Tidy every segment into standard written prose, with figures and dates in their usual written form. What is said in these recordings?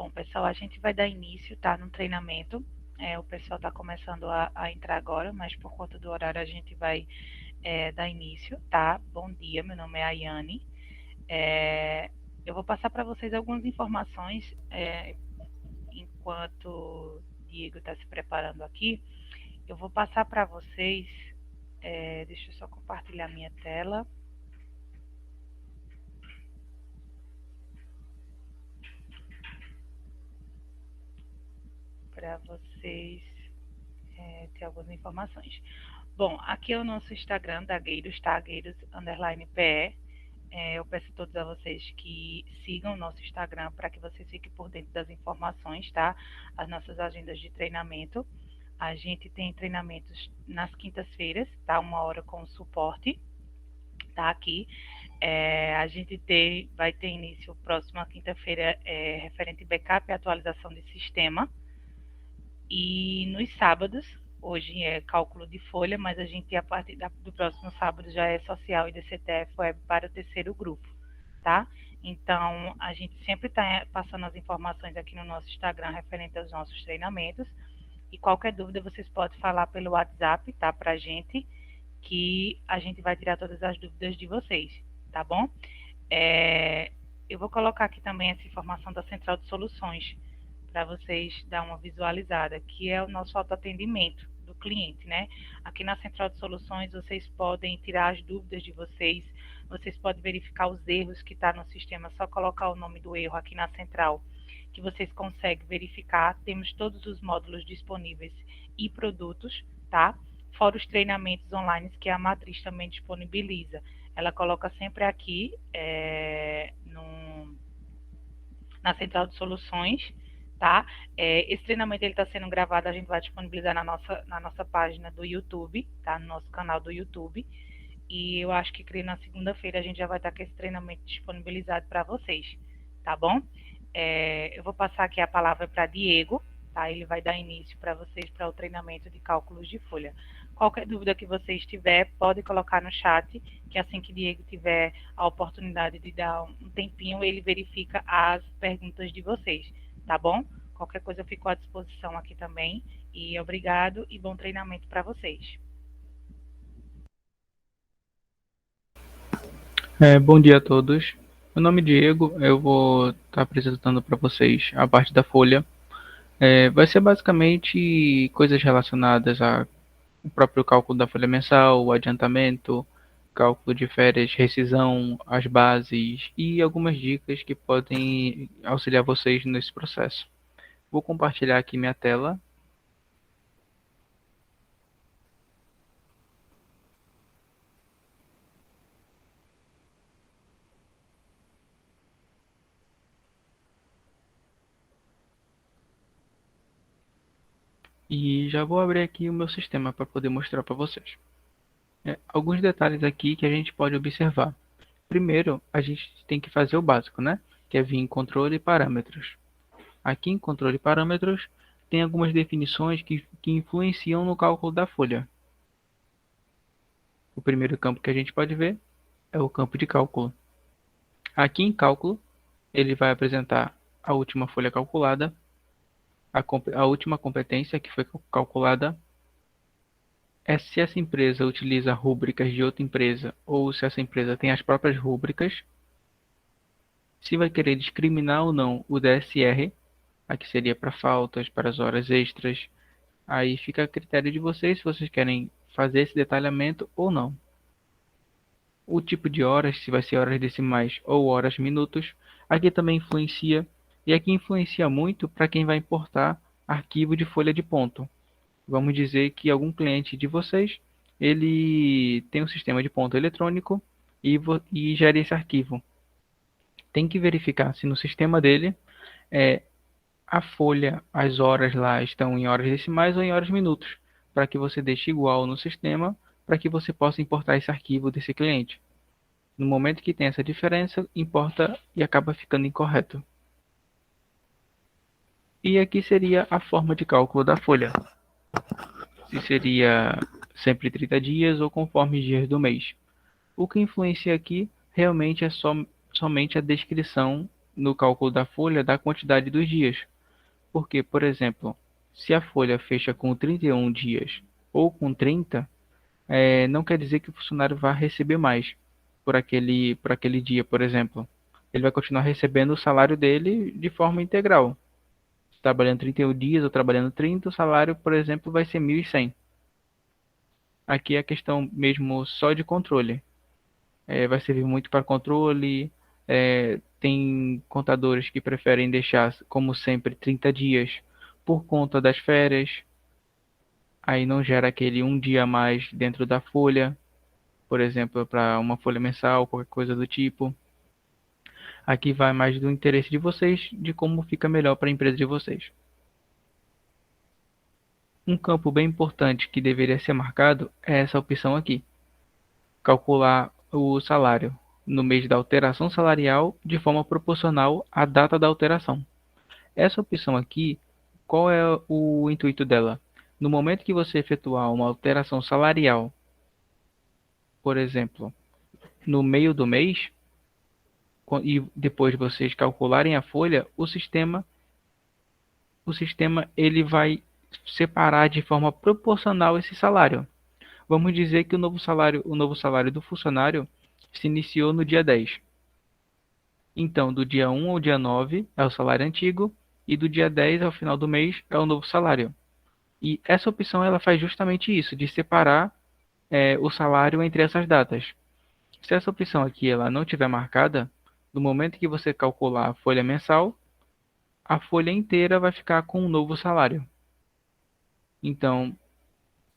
Bom, pessoal, a gente vai dar início, tá, no treinamento. O pessoal está começando a entrar agora, mas por conta do horário a gente vai dar início, tá? Bom dia, meu nome é Ayane. Eu vou passar para vocês algumas informações enquanto o Diego está se preparando aqui. Eu vou passar para vocês, deixa eu só compartilhar minha tela. Para vocês ter algumas informações. Bom, aqui é o nosso Instagram da Gueiros, tá? Gueiros_PE. Eu peço a todos vocês que sigam o nosso Instagram para que vocês fiquem por dentro das informações, tá? As nossas agendas de treinamento. A gente tem treinamentos nas quintas-feiras, tá? 1 hora com suporte, tá? Aqui. A gente vai ter início próxima quinta-feira referente backup e atualização de sistema. E nos sábados, hoje é cálculo de folha, mas a gente, a partir do próximo sábado, já é social e DCTF Web para o terceiro grupo, tá? Então, a gente sempre está passando as informações aqui no nosso Instagram referente aos nossos treinamentos. E qualquer dúvida, vocês podem falar pelo WhatsApp, tá? Pra gente, que a gente vai tirar todas as dúvidas de vocês, tá bom? Eu vou colocar aqui também essa informação da Central de Soluções, para vocês dar uma visualizada, que é o nosso autoatendimento do cliente, né? Aqui na Central de Soluções vocês podem tirar as dúvidas de vocês podem verificar os erros que está no sistema, só colocar o nome do erro aqui na central, que vocês conseguem verificar. Temos todos os módulos disponíveis e produtos, tá? Fora os treinamentos online que a Matriz também disponibiliza. Ela coloca sempre aqui na Central de Soluções, tá? Esse treinamento está sendo gravado, a gente vai disponibilizar na nossa página do YouTube, tá? No nosso canal do YouTube. E eu acho que creio na segunda-feira a gente já vai estar com esse treinamento disponibilizado para vocês, tá bom? Eu vou passar aqui a palavra para Diego, tá? Ele vai dar início para vocês para o treinamento de cálculos de folha. Qualquer dúvida que vocês tiver, pode colocar no chat, que assim que Diego tiver a oportunidade de dar um tempinho, ele verifica as perguntas de vocês, tá bom? Qualquer coisa eu fico à disposição aqui também. E obrigado e bom treinamento para vocês. Bom dia a todos. Meu nome é Diego, eu vou estar apresentando para vocês a parte da folha. Vai ser basicamente coisas relacionadas ao próprio cálculo da folha mensal, o adiantamento, cálculo de férias, rescisão, as bases e algumas dicas que podem auxiliar vocês nesse processo. Vou compartilhar aqui minha tela. E já vou abrir aqui o meu sistema para poder mostrar para vocês. Alguns detalhes aqui que a gente pode observar. Primeiro, a gente tem que fazer o básico, né? Que é vir em controle e parâmetros. Aqui em controle e parâmetros, tem algumas definições que influenciam no cálculo da folha. O primeiro campo que a gente pode ver é o campo de cálculo. Aqui em cálculo, ele vai apresentar a última folha calculada, a última competência que foi calculada, se essa empresa utiliza rúbricas de outra empresa ou se essa empresa tem as próprias rúbricas, se vai querer discriminar ou não o DSR, aqui seria para faltas, para as horas extras. Aí fica a critério de vocês se vocês querem fazer esse detalhamento ou não. O tipo de horas, se vai ser horas decimais ou horas minutos, aqui também influencia. E aqui influencia muito para quem vai importar arquivo de folha de ponto. Vamos dizer que algum cliente de vocês, ele tem um sistema de ponto eletrônico e gera esse arquivo. Tem que verificar se no sistema dele a folha, as horas lá estão em horas decimais ou em horas minutos, para que você deixe igual no sistema, para que você possa importar esse arquivo desse cliente. No momento que tem essa diferença, importa e acaba ficando incorreto. E aqui seria a forma de cálculo da folha. Se seria sempre 30 dias ou conforme os dias do mês. O que influencia aqui realmente é somente a descrição no cálculo da folha da quantidade dos dias. Porque, por exemplo, se a folha fecha com 31 dias ou com 30, não quer dizer que o funcionário vá receber mais por aquele dia, por exemplo. Ele vai continuar recebendo o salário dele de forma integral. Trabalhando 31 dias ou trabalhando 30, o salário, por exemplo, vai ser 1.100. Aqui é a questão mesmo só de controle. Vai servir muito para controle. Tem contadores que preferem deixar, como sempre, 30 dias por conta das férias. Aí não gera aquele um dia a mais dentro da folha, por exemplo, para uma folha mensal, qualquer coisa do tipo. Aqui vai mais do interesse de vocês, de como fica melhor para a empresa de vocês. Um campo bem importante que deveria ser marcado é essa opção aqui: calcular o salário no mês da alteração salarial de forma proporcional à data da alteração. Essa opção aqui, qual é o intuito dela? No momento que você efetuar uma alteração salarial, por exemplo, no meio do mês, e depois vocês calcularem a folha, o sistema ele vai separar de forma proporcional esse salário. Vamos dizer que o novo salário do funcionário se iniciou no dia 10. Então, do dia 1 ao dia 9 é o salário antigo e do dia 10 ao final do mês é o novo salário. E essa opção ela faz justamente isso, de separar o salário entre essas datas. Se essa opção aqui ela não tiver marcada, no momento que você calcular a folha mensal, a folha inteira vai ficar com um novo salário. Então,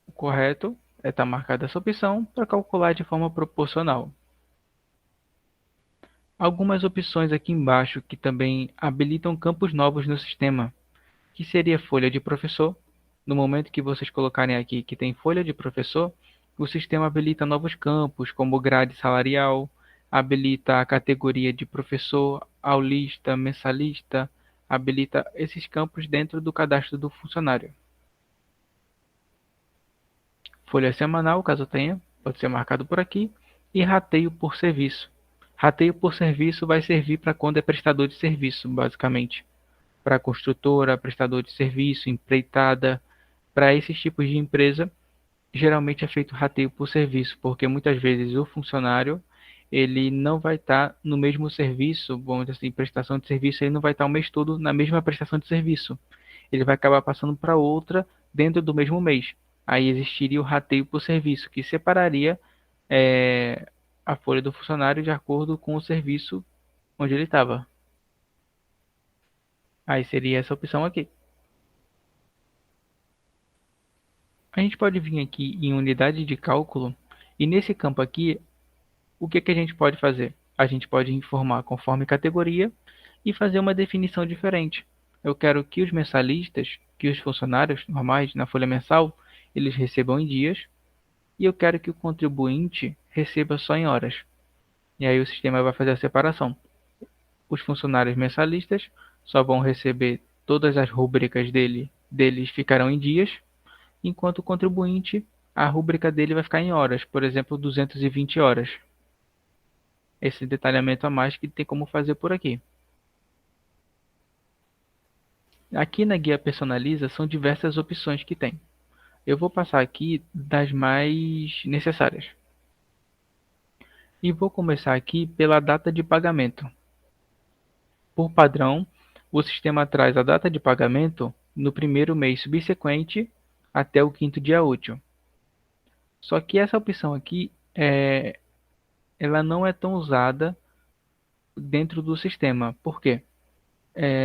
o correto é estar marcada essa opção para calcular de forma proporcional. Algumas opções aqui embaixo que também habilitam campos novos no sistema, que seria folha de professor. No momento que vocês colocarem aqui que tem folha de professor, o sistema habilita novos campos, como grade salarial, habilita a categoria de professor, aulista, mensalista, habilita esses campos dentro do cadastro do funcionário. Folha semanal, caso tenha, pode ser marcado por aqui, e rateio por serviço. Rateio por serviço vai servir para quando é prestador de serviço, basicamente. Para construtora, prestador de serviço, empreitada, para esses tipos de empresa, geralmente é feito rateio por serviço, porque muitas vezes o funcionário ele não vai estar no mesmo serviço, vamos dizer assim, prestação de serviço, ele não vai estar o mês todo na mesma prestação de serviço. Ele vai acabar passando para outra dentro do mesmo mês. Aí existiria o rateio por serviço, que separaria é, a folha do funcionário de acordo com o serviço onde ele estava. Aí seria essa opção aqui. A gente pode vir aqui em unidade de cálculo e nesse campo aqui, o que a gente pode fazer? A gente pode informar conforme categoria e fazer uma definição diferente. Eu quero que os mensalistas, que os funcionários normais na folha mensal, eles recebam em dias e eu quero que o contribuinte receba só em horas. E aí o sistema vai fazer a separação. Os funcionários mensalistas só vão receber todas as rúbricas deles ficarão em dias, enquanto o contribuinte, a rúbrica dele vai ficar em horas, por exemplo, 220 horas. Esse detalhamento a mais que tem como fazer por aqui. Aqui na guia personaliza são diversas opções que tem. Eu vou passar aqui das mais necessárias. E vou começar aqui pela data de pagamento. Por padrão, o sistema traz a data de pagamento no primeiro mês subsequente até o quinto dia útil. Só que essa opção aqui, ela não é tão usada dentro do sistema. Por quê?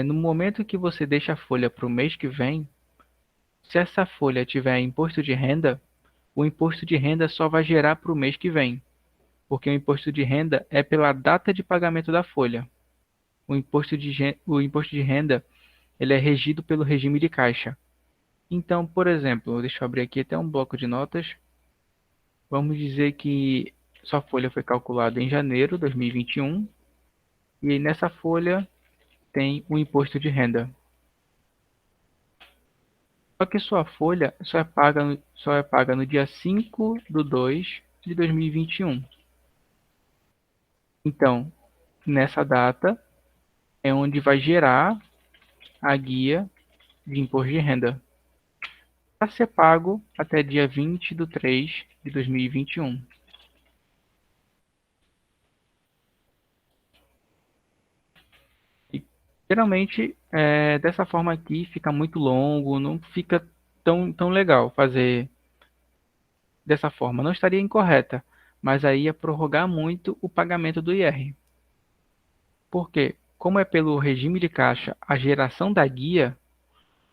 No momento que você deixa a folha para o mês que vem, se essa folha tiver imposto de renda, o imposto de renda só vai gerar para o mês que vem, porque o imposto de renda é pela data de pagamento da folha. O imposto de renda ele é regido pelo regime de caixa. Então, por exemplo, deixa eu abrir aqui até um bloco de notas. Vamos dizer que sua folha foi calculada em janeiro de 2021 e nessa folha tem o imposto de renda. Só que sua folha só é paga no dia 5/2 de 2021. Então, nessa data, é onde vai gerar a guia de imposto de renda para ser pago até dia 20/3/2021. E, geralmente, dessa forma aqui fica muito longo, não fica tão legal fazer dessa forma. Não estaria incorreta, mas aí ia prorrogar muito o pagamento do IR. Porque, como é pelo regime de caixa a geração da guia,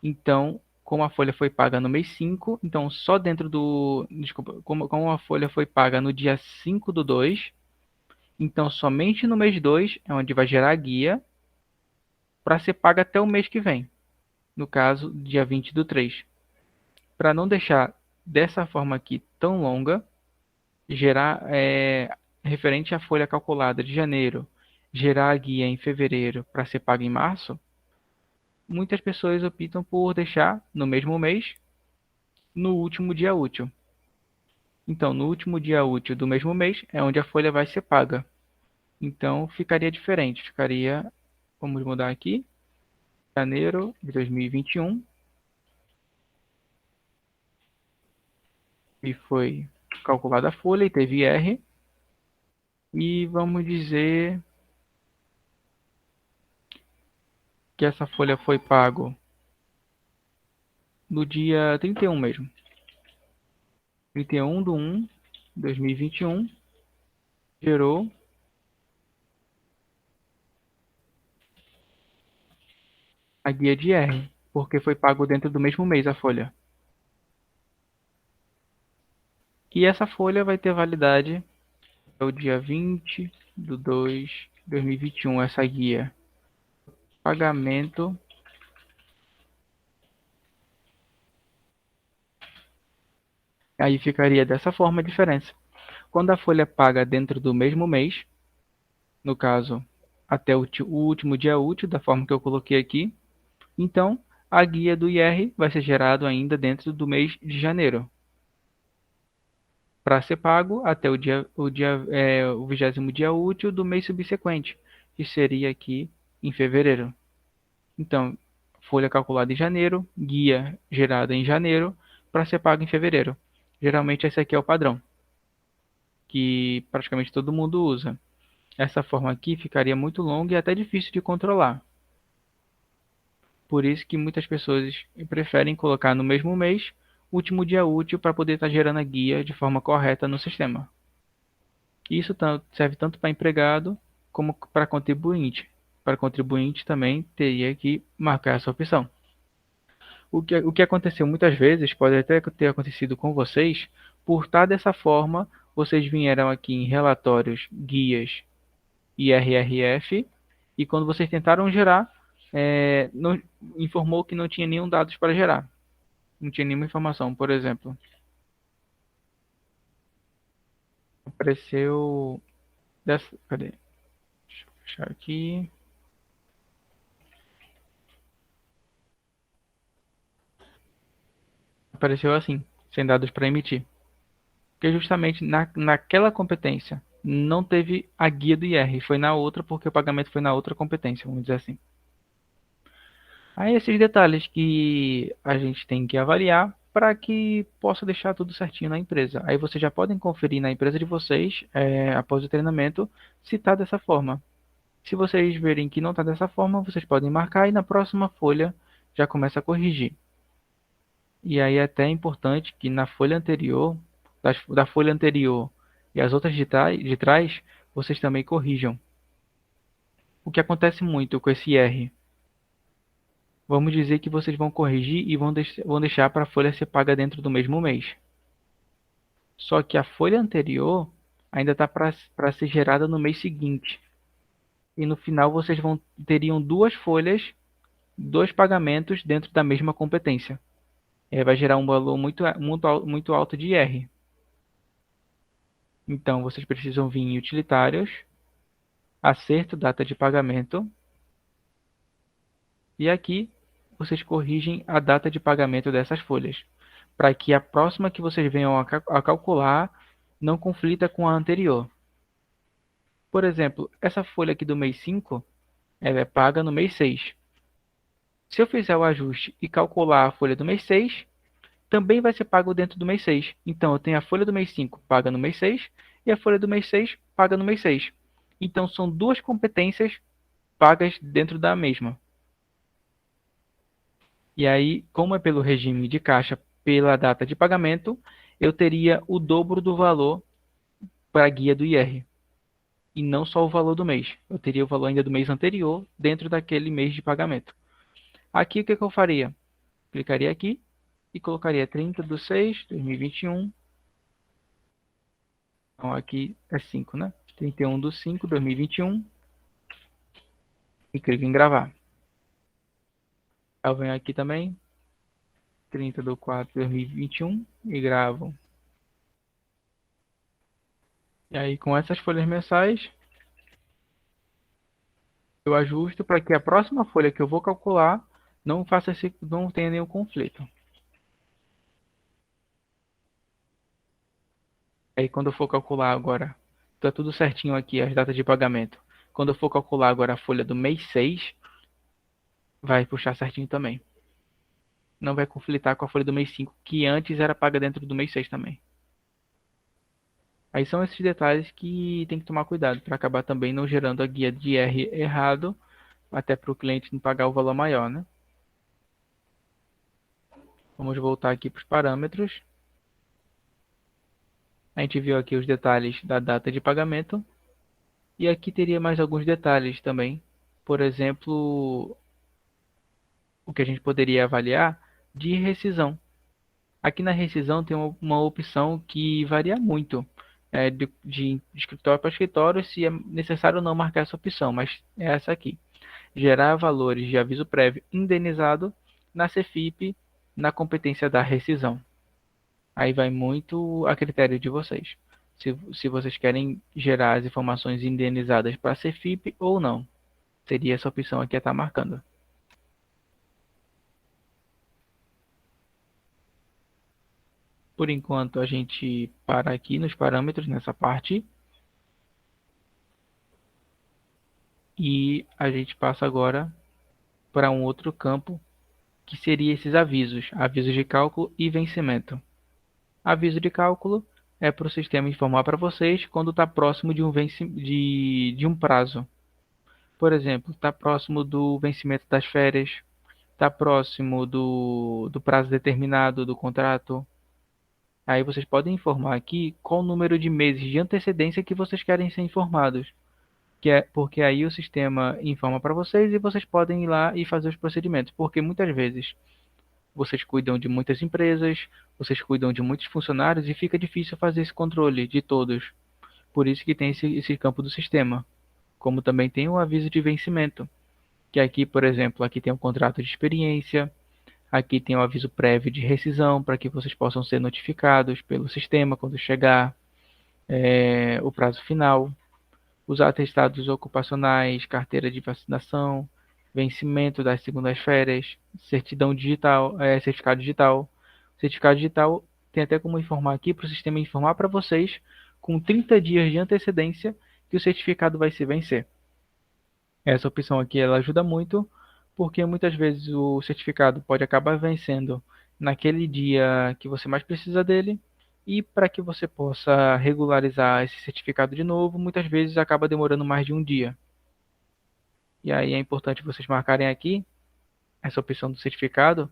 então, como a folha foi paga no mês 5, então só dentro do. Desculpa, como a folha foi paga no dia 5/2, então somente no mês 2 é onde vai gerar a guia para ser paga até o mês que vem, no caso, dia 20/3. Para não deixar dessa forma aqui tão longa, gerar referente à folha calculada de janeiro, gerar a guia em fevereiro para ser paga em março, muitas pessoas optam por deixar no mesmo mês, no último dia útil. Então, no último dia útil do mesmo mês é onde a folha vai ser paga. Então, ficaria diferente. Ficaria, vamos mudar aqui, janeiro de 2021. E foi calculada a folha e teve R. E vamos dizer que essa folha foi pago no dia 31 mesmo. 31/1/2021 gerou a guia de R, porque foi pago dentro do mesmo mês a folha. E essa folha vai ter validade até o dia 20/2/2021, essa guia. Pagamento. Aí ficaria dessa forma a diferença. Quando a folha é paga dentro do mesmo mês, no caso, até o último dia útil, da forma que eu coloquei aqui, então a guia do IR vai ser gerado ainda dentro do mês de janeiro, para ser pago até o 20º dia útil do mês subsequente, que seria aqui em fevereiro. Então, folha calculada em janeiro, guia gerada em janeiro, para ser paga em fevereiro. Geralmente esse aqui é o padrão, que praticamente todo mundo usa. Essa forma aqui ficaria muito longa e até difícil de controlar. Por isso que muitas pessoas preferem colocar no mesmo mês, último dia útil, para poder estar gerando a guia de forma correta no sistema. Isso serve tanto para empregado como para contribuinte. Para contribuinte também teria que marcar essa opção. O que aconteceu muitas vezes, pode até ter acontecido com vocês, por estar dessa forma, vocês vieram aqui em relatórios, guias e RRF, e quando vocês tentaram gerar, não, informou que não tinha nenhum dados para gerar. Não tinha nenhuma informação, por exemplo. Apareceu cadê? Deixa eu fechar aqui. Apareceu assim, sem dados para emitir. Porque justamente naquela competência não teve a guia do IR, foi na outra porque o pagamento foi na outra competência, vamos dizer assim. Aí esses detalhes que a gente tem que avaliar para que possa deixar tudo certinho na empresa. Aí vocês já podem conferir na empresa de vocês, após o treinamento, se está dessa forma. Se vocês verem que não está dessa forma, vocês podem marcar e na próxima folha já começa a corrigir. E aí é até importante que na folha anterior, da folha anterior e as outras de trás, vocês também corrijam. O que acontece muito com esse R? Vamos dizer que vocês vão corrigir e vão deixar para a folha ser paga dentro do mesmo mês. Só que a folha anterior ainda está para ser gerada no mês seguinte. E no final vocês teriam duas folhas, dois pagamentos dentro da mesma competência. Vai gerar um valor muito alto de IR. Então vocês precisam vir em utilitários, acerto, data de pagamento. E aqui vocês corrigem a data de pagamento dessas folhas, para que a próxima que vocês venham a calcular não conflita com a anterior. Por exemplo, essa folha aqui do mês 5, ela é paga no mês 6. Se eu fizer o ajuste e calcular a folha do mês 6, também vai ser pago dentro do mês 6. Então, eu tenho a folha do mês 5 paga no mês 6 e a folha do mês 6 paga no mês 6. Então, são duas competências pagas dentro da mesma. E aí, como é pelo regime de caixa pela data de pagamento, eu teria o dobro do valor para a guia do IR. E não só o valor do mês. Eu teria o valor ainda do mês anterior dentro daquele mês de pagamento. Aqui, o que eu faria? Clicaria aqui e colocaria 30/6/2021. Então, aqui é 5, né? 31/5/2021. E clico em gravar. Eu venho aqui também, 30/4/2021 e gravo. E aí, com essas folhas mensais, eu ajusto para que a próxima folha que eu vou calcular não tenha nenhum conflito. Aí, quando eu for calcular agora, está tudo certinho aqui, as datas de pagamento. Quando eu for calcular agora a folha do mês 6, vai puxar certinho também. Não vai conflitar com a folha do mês 5, que antes era paga dentro do mês 6 também. Aí são esses detalhes que tem que tomar cuidado para acabar também não gerando a guia de R errado, até para o cliente não pagar o valor maior, né? Vamos voltar aqui para os parâmetros. A gente viu aqui os detalhes da data de pagamento. E aqui teria mais alguns detalhes também. Por exemplo, o que a gente poderia avaliar de rescisão. Aqui na rescisão tem uma opção que varia muito. De escritório para escritório, se é necessário ou não marcar essa opção, mas é essa aqui. Gerar valores de aviso prévio indenizado na CFIP na competência da rescisão. Aí vai muito a critério de vocês. Se vocês querem gerar as informações indenizadas para a CFIP ou não. Seria essa opção aqui a estar marcando. Por enquanto, a gente para aqui nos parâmetros nessa parte. E a gente passa agora para um outro campo, que seria esses avisos. Avisos de cálculo e vencimento. Aviso de cálculo é para o sistema informar para vocês quando está próximo de um prazo. Por exemplo, está próximo do vencimento das férias, está próximo do prazo determinado do contrato. Aí vocês podem informar aqui qual o número de meses de antecedência que vocês querem ser informados. Porque aí o sistema informa para vocês e vocês podem ir lá e fazer os procedimentos. Porque muitas vezes vocês cuidam de muitas empresas, vocês cuidam de muitos funcionários e fica difícil fazer esse controle de todos. Por isso que tem esse campo do sistema. Como também tem o aviso de vencimento. Que aqui, por exemplo, aqui tem um contrato de experiência. Aqui tem o aviso prévio de rescisão para que vocês possam ser notificados pelo sistema quando chegar o prazo final. Os atestados ocupacionais, carteira de vacinação, vencimento das segundas férias, certidão digital, certificado digital. Certificado digital tem até como informar aqui para o sistema informar para vocês com 30 dias de antecedência que o certificado vai se vencer. Essa opção aqui ela ajuda muito porque muitas vezes o certificado pode acabar vencendo naquele dia que você mais precisa dele e para que você possa regularizar esse certificado de novo, muitas vezes acaba demorando mais de um dia. E aí é importante vocês marcarem aqui essa opção do certificado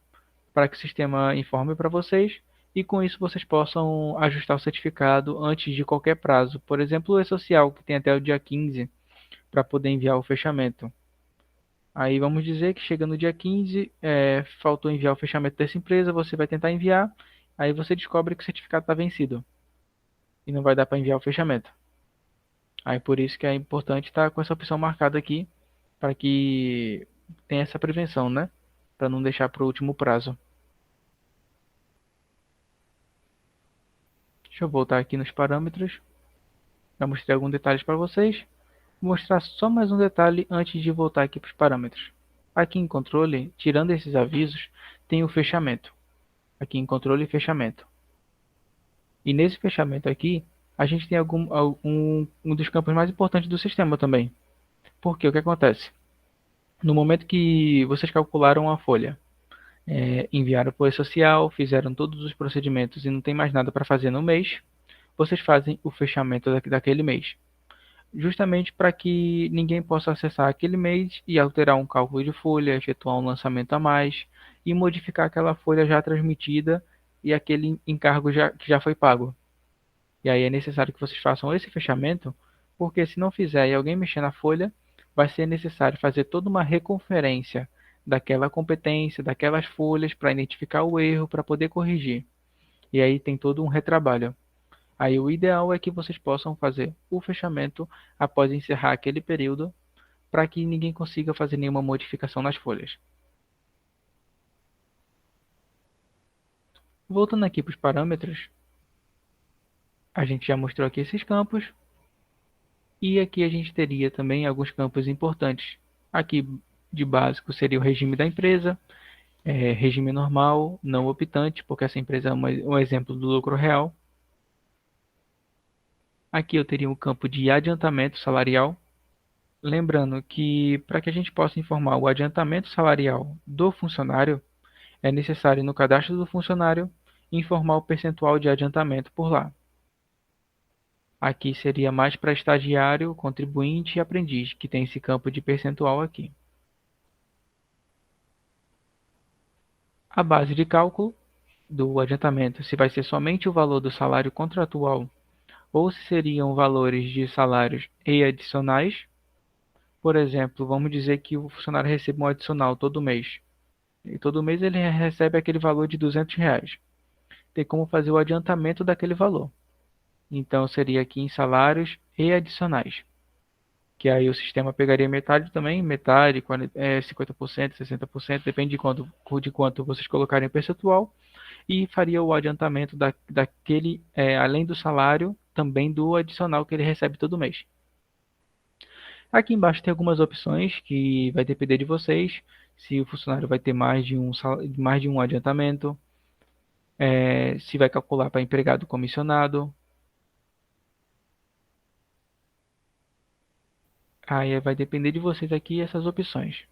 para que o sistema informe para vocês e com isso vocês possam ajustar o certificado antes de qualquer prazo. Por exemplo, o E-Social, que tem até o dia 15 para poder enviar o fechamento. Aí vamos dizer que chega no dia 15, faltou enviar o fechamento dessa empresa, você vai tentar enviar, aí você descobre que o certificado está vencido e não vai dar para enviar o fechamento. Aí por isso que é importante estar com essa opção marcada aqui, para que tenha essa prevenção, né? Para não deixar para o último prazo. Deixa eu voltar aqui nos parâmetros. Já mostrei alguns detalhes para vocês. Vou mostrar só mais um detalhe antes de voltar aqui para os parâmetros. Aqui em controle, tirando esses avisos, tem o fechamento. Aqui em controle e fechamento. E nesse fechamento aqui, a gente tem um dos campos mais importantes do sistema também. Porque o que acontece? No momento que vocês calcularam a folha, enviaram para o e-social, fizeram todos os procedimentos e não tem mais nada para fazer no mês, vocês fazem o fechamento daquele mês. Justamente para que ninguém possa acessar aquele mês e alterar um cálculo de folha, efetuar um lançamento a mais e modificar aquela folha já transmitida e aquele encargo que já foi pago. E aí é necessário que vocês façam esse fechamento, porque se não fizer e alguém mexer na folha, vai ser necessário fazer toda uma reconferência daquela competência, daquelas folhas, para identificar o erro, para poder corrigir. E aí tem todo um retrabalho. Aí o ideal é que vocês possam fazer o fechamento após encerrar aquele período, para que ninguém consiga fazer nenhuma modificação nas folhas. Voltando aqui para os parâmetros, a gente já mostrou aqui esses campos, e aqui a gente teria também alguns campos importantes. Aqui de básico seria o regime da empresa, regime normal, não optante, porque essa empresa é um exemplo do lucro real. Aqui eu teria um campo de adiantamento salarial. Lembrando que para que a gente possa informar o adiantamento salarial do funcionário, é necessário no cadastro do funcionário informar o percentual de adiantamento por lá. Aqui seria mais para estagiário, contribuinte e aprendiz, que tem esse campo de percentual aqui. A base de cálculo do adiantamento, se vai ser somente o valor do salário contratual ou se seriam valores de salários e adicionais. Por exemplo, vamos dizer que o funcionário recebe um adicional todo mês. E todo mês ele recebe aquele valor de R$ 200. Tem como fazer o adiantamento daquele valor. Então seria aqui em salários e adicionais. Que aí o sistema pegaria metade também, metade, 50%, 60%, depende de quanto vocês colocarem o percentual, e faria o adiantamento daquele, além do salário, também do adicional que ele recebe todo mês. Aqui embaixo tem algumas opções que vai depender de vocês, se o funcionário vai ter mais de um adiantamento, se vai calcular para empregado comissionado. Aí vai depender de vocês aqui essas opções.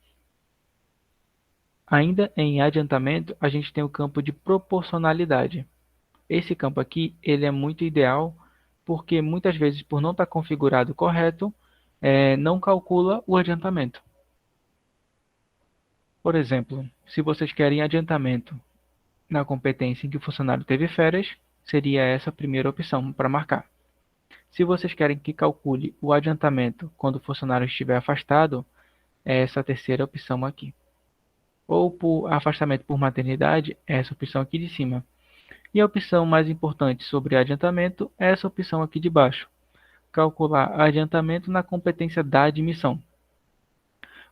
Ainda em adiantamento, a gente tem o campo de proporcionalidade. Esse campo aqui, ele é muito ideal, porque muitas vezes, por não estar configurado correto, não calcula o adiantamento. Por exemplo, se vocês querem adiantamento na competência em que o funcionário teve férias, seria essa a primeira opção para marcar. Se vocês querem que calcule o adiantamento quando o funcionário estiver afastado, é essa a terceira opção aqui. Ou por afastamento por maternidade, é essa opção aqui de cima. E a opção mais importante sobre adiantamento é essa opção aqui de baixo. Calcular adiantamento na competência da admissão.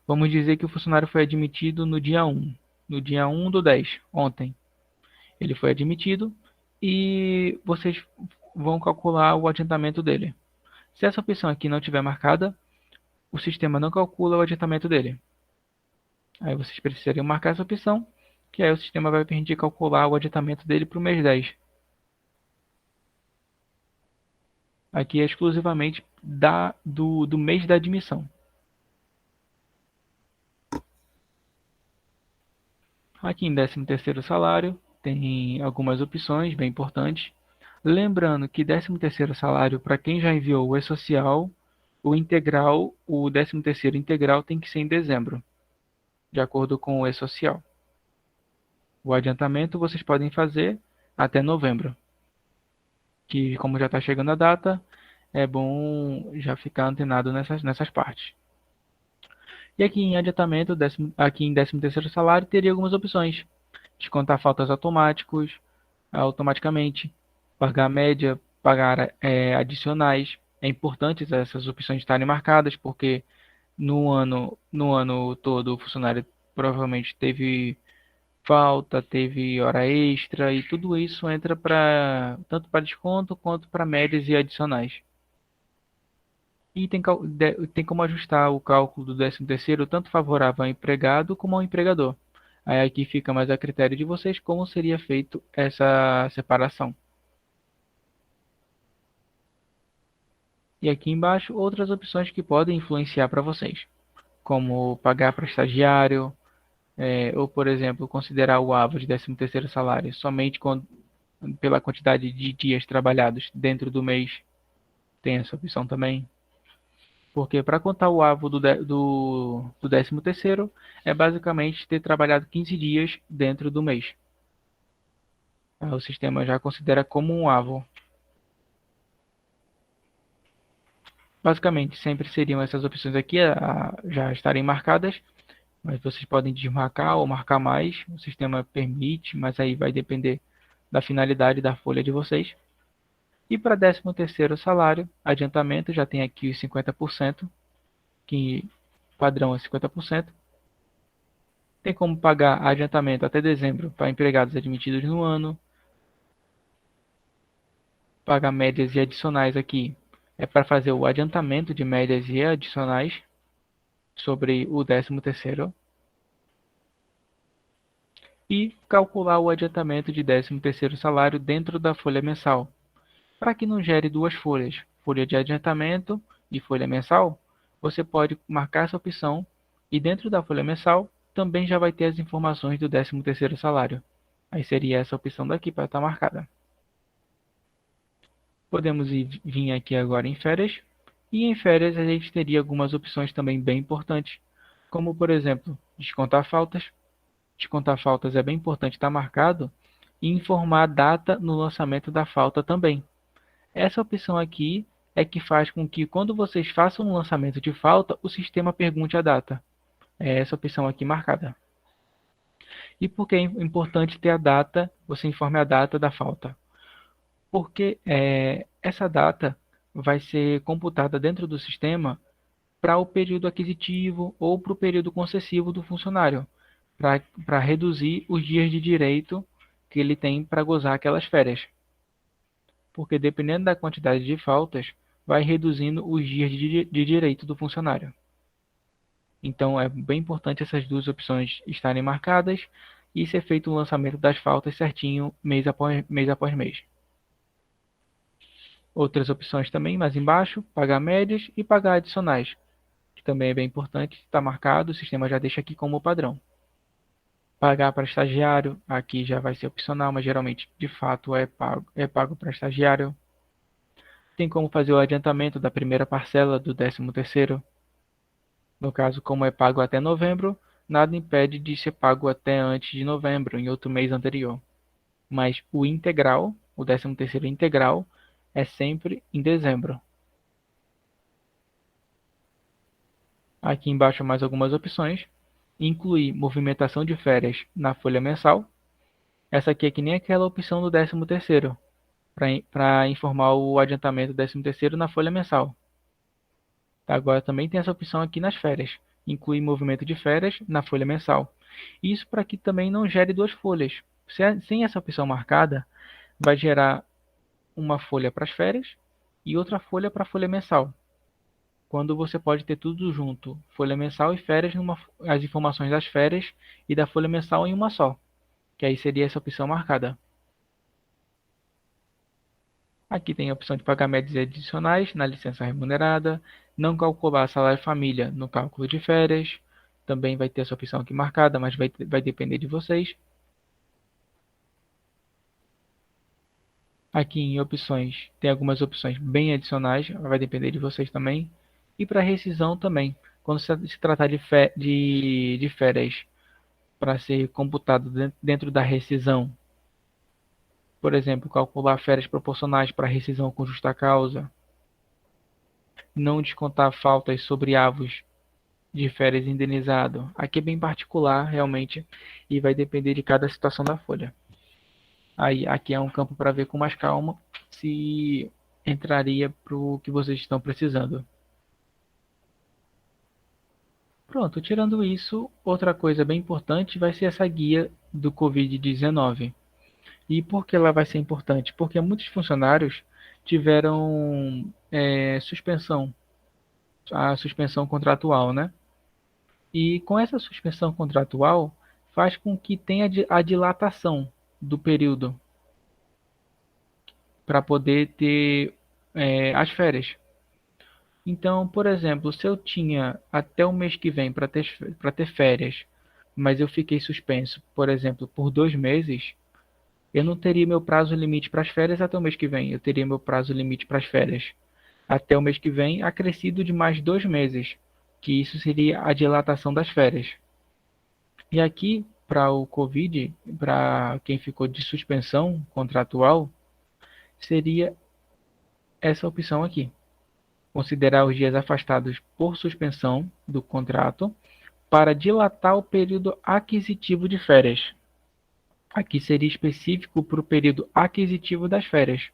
Vamos dizer que o funcionário foi admitido no dia 1, no dia 1/10, ontem. Ele foi admitido e vocês vão calcular o adiantamento dele. Se essa opção aqui não estiver marcada, o sistema não calcula o adiantamento dele. Aí vocês precisariam marcar essa opção, que aí o sistema vai permitir calcular o adiantamento dele para o mês 10. Aqui é exclusivamente do mês da admissão. Aqui em 13º salário, tem algumas opções bem importantes. Lembrando que 13º salário, para quem já enviou o e-social, o integral, o 13º integral tem que ser em dezembro, de acordo com o e-social. O adiantamento vocês podem fazer até novembro, que como já está chegando a data, é bom já ficar antenado nessas partes. E aqui em adiantamento, aqui em 13º salário, teria algumas opções. Descontar faltas automaticamente, pagar média, pagar adicionais. É importante essas opções estarem marcadas, porque no ano todo o funcionário provavelmente teve falta, teve hora extra, e tudo isso entra tanto para desconto quanto para médias e adicionais. E tem como ajustar o cálculo do 13º tanto favorável ao empregado como ao empregador. Aí aqui fica mais a critério de vocês como seria feito essa separação. E aqui embaixo outras opções que podem influenciar para vocês, como pagar para estagiário, ou, por exemplo, considerar o AVO de 13º salário somente pela quantidade de dias trabalhados dentro do mês, tem essa opção também. Porque para contar o AVO do 13º, é basicamente ter trabalhado 15 dias dentro do mês. O sistema já considera como um AVO. Basicamente, sempre seriam essas opções aqui já estarem marcadas, mas vocês podem desmarcar ou marcar mais, o sistema permite, mas aí vai depender da finalidade da folha de vocês. E para 13º salário, adiantamento, já tem aqui os 50%, que padrão é 50%. Tem como pagar adiantamento até dezembro para empregados admitidos no ano. Pagar médias e adicionais aqui é para fazer o adiantamento de médias e adicionais sobre o 13º. E calcular o adiantamento de 13º salário dentro da folha mensal, para que não gere duas folhas, folha de adiantamento e folha mensal. Você pode marcar essa opção e dentro da folha mensal também já vai ter as informações do 13º salário. Aí seria essa opção daqui para estar marcada. Podemos vir aqui agora em férias. E em férias a gente teria algumas opções também bem importantes, como por exemplo, descontar faltas. Descontar faltas é bem importante estar marcado e informar a data no lançamento da falta também. Essa opção aqui é que faz com que quando vocês façam um lançamento de falta, o sistema pergunte a data. É essa opção aqui marcada. E por que é importante ter a data, você informe a data da falta? Porque essa data vai ser computada dentro do sistema para o período aquisitivo ou para o período concessivo do funcionário, para reduzir os dias de direito que ele tem para gozar aquelas férias. Porque dependendo da quantidade de faltas, vai reduzindo os dias de direito do funcionário. Então é bem importante essas duas opções estarem marcadas e ser feito o lançamento das faltas certinho mês após mês. Outras opções também mais embaixo, pagar médias e pagar adicionais, que também é bem importante, está marcado, o sistema já deixa aqui como padrão. Pagar para estagiário, aqui já vai ser opcional, mas geralmente de fato é pago para estagiário. Tem como fazer o adiantamento da primeira parcela do 13º. No caso, como é pago até novembro, nada impede de ser pago até antes de novembro, em outro mês anterior. Mas o integral, o 13º integral, é sempre em dezembro. Aqui embaixo mais algumas opções. Incluir movimentação de férias na folha mensal. Essa aqui é que nem aquela opção do 13º, para informar o adiantamento do 13º na folha mensal. Agora também tem essa opção aqui nas férias. Incluir movimento de férias na folha mensal. Isso para que também não gere duas folhas. Sem essa opção marcada, vai gerar uma folha para as férias e outra folha para a folha mensal. Quando você pode ter tudo junto, folha mensal e férias, as informações das férias e da folha mensal em uma só, que aí seria essa opção marcada. Aqui tem a opção de pagar médias adicionais na licença remunerada, não calcular salário família no cálculo de férias, também vai ter essa opção aqui marcada, mas vai depender de vocês. Aqui em opções, tem algumas opções bem adicionais, vai depender de vocês também. E para rescisão também, quando se tratar de férias para ser computado dentro da rescisão, por exemplo, calcular férias proporcionais para rescisão com justa causa, não descontar faltas sobre avos de férias indenizado. Aqui é bem particular, realmente, e vai depender de cada situação da folha. Aí, aqui é um campo para ver com mais calma se entraria para o que vocês estão precisando. Pronto, tirando isso, outra coisa bem importante vai ser essa guia do Covid-19. E por que ela vai ser importante? Porque muitos funcionários tiveram suspensão, a suspensão contratual, né? E com essa suspensão contratual, faz com que tenha a dilatação do período para poder ter as férias. Então, por exemplo, se eu tinha até o mês que vem para ter férias, mas eu fiquei suspenso, por exemplo, por 2 meses, eu não teria meu prazo limite para as férias até o mês que vem. Eu teria meu prazo limite para as férias até o mês que vem, acrescido de mais 2 meses, que isso seria a dilatação das férias. E aqui, para o Covid, para quem ficou de suspensão contratual, seria essa opção aqui. Considerar os dias afastados por suspensão do contrato para dilatar o período aquisitivo de férias. Aqui seria específico para o período aquisitivo das férias.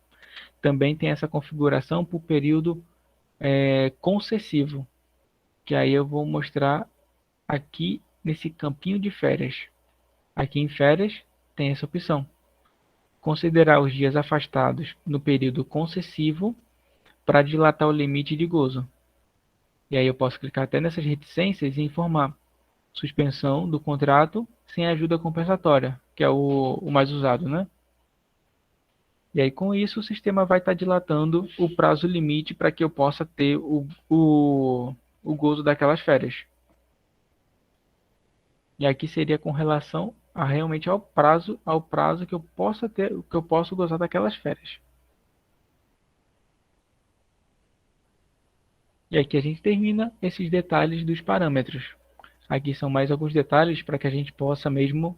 Também tem essa configuração para o período concessivo, que aí eu vou mostrar aqui nesse campinho de férias. Aqui em férias tem essa opção. Considerar os dias afastados no período concessivo para dilatar o limite de gozo. E aí eu posso clicar até nessas reticências e informar suspensão do contrato sem ajuda compensatória, que é o mais usado, né? E aí com isso o sistema vai estar dilatando o prazo limite para que eu possa ter o gozo daquelas férias. E aqui seria com relação realmente ao prazo que eu possa ter, que eu posso gozar daquelas férias. E aqui a gente termina esses detalhes dos parâmetros. Aqui são mais alguns detalhes para que a gente possa mesmo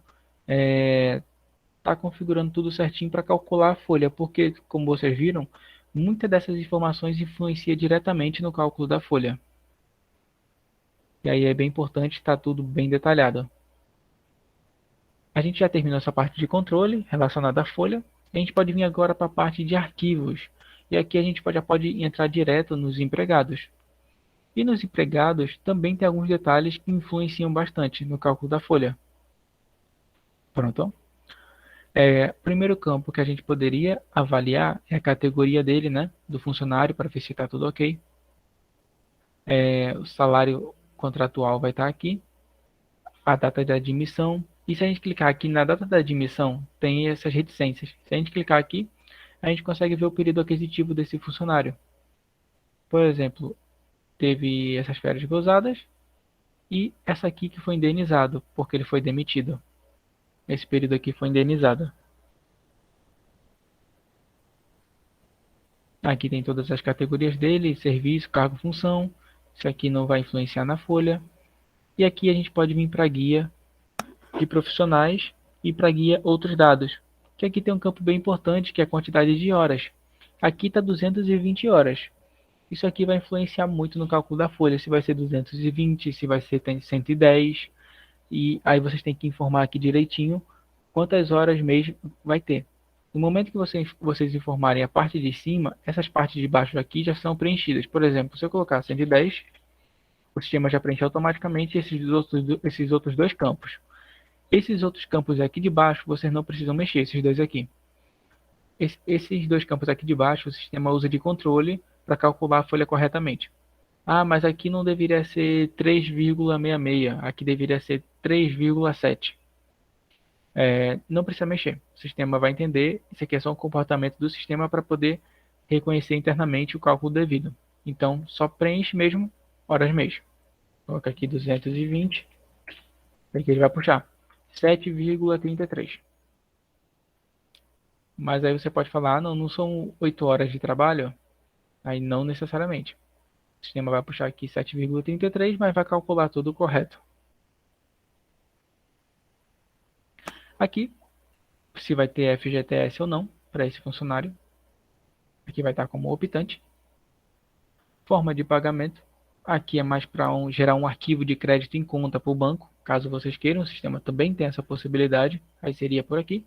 tá configurando tudo certinho para calcular a folha, porque, como vocês viram, muitas dessas informações influencia diretamente no cálculo da folha. E aí é bem importante estar tudo bem detalhado. A gente já terminou essa parte de controle relacionada à folha. A gente pode vir agora para a parte de arquivos. E aqui a gente já pode entrar direto nos empregados. E nos empregados também tem alguns detalhes que influenciam bastante no cálculo da folha. Pronto? Primeiro campo que a gente poderia avaliar é a categoria dele, né, do funcionário, para ver se está tudo ok. O salário contratual vai estar aqui, a data de admissão, e se a gente clicar aqui na data da admissão, tem essas reticências. Se a gente clicar aqui, a gente consegue ver o período aquisitivo desse funcionário. Por exemplo, teve essas férias gozadas e essa aqui que foi indenizado, porque ele foi demitido. Esse período aqui foi indenizado. Aqui tem todas as categorias dele, serviço, cargo, função. Isso aqui não vai influenciar na folha. E aqui a gente pode vir para a guia de profissionais e para a guia outros dados. Que aqui tem um campo bem importante, que é a quantidade de horas. Aqui está 220 horas. Isso aqui vai influenciar muito no cálculo da folha, se vai ser 220, se vai ser 110. E aí vocês têm que informar aqui direitinho quantas horas mês vai ter. No momento que vocês informarem a parte de cima, essas partes de baixo aqui já são preenchidas. Por exemplo, se eu colocar 110, o sistema já preenche automaticamente esses outros dois campos. Esses outros campos aqui de baixo, vocês não precisam mexer, esses dois aqui. Esses dois campos aqui de baixo, o sistema usa de controle para calcular a folha corretamente. Ah, mas aqui não deveria ser 3,66, aqui deveria ser 3,7. Não precisa mexer. O sistema vai entender. Isso aqui é só um comportamento do sistema para poder reconhecer internamente o cálculo devido. Então, só preenche mesmo horas mês. Coloca aqui 220. Aqui ele vai puxar 7,33. Mas aí você pode falar, não são 8 horas de trabalho? Aí não necessariamente. O sistema vai puxar aqui 7,33, mas vai calcular tudo correto. Aqui, se vai ter FGTS ou não para esse funcionário. Aqui vai estar como optante. Forma de pagamento. Aqui é mais para gerar um arquivo de crédito em conta para o banco. Caso vocês queiram, o sistema também tem essa possibilidade. Aí seria por aqui.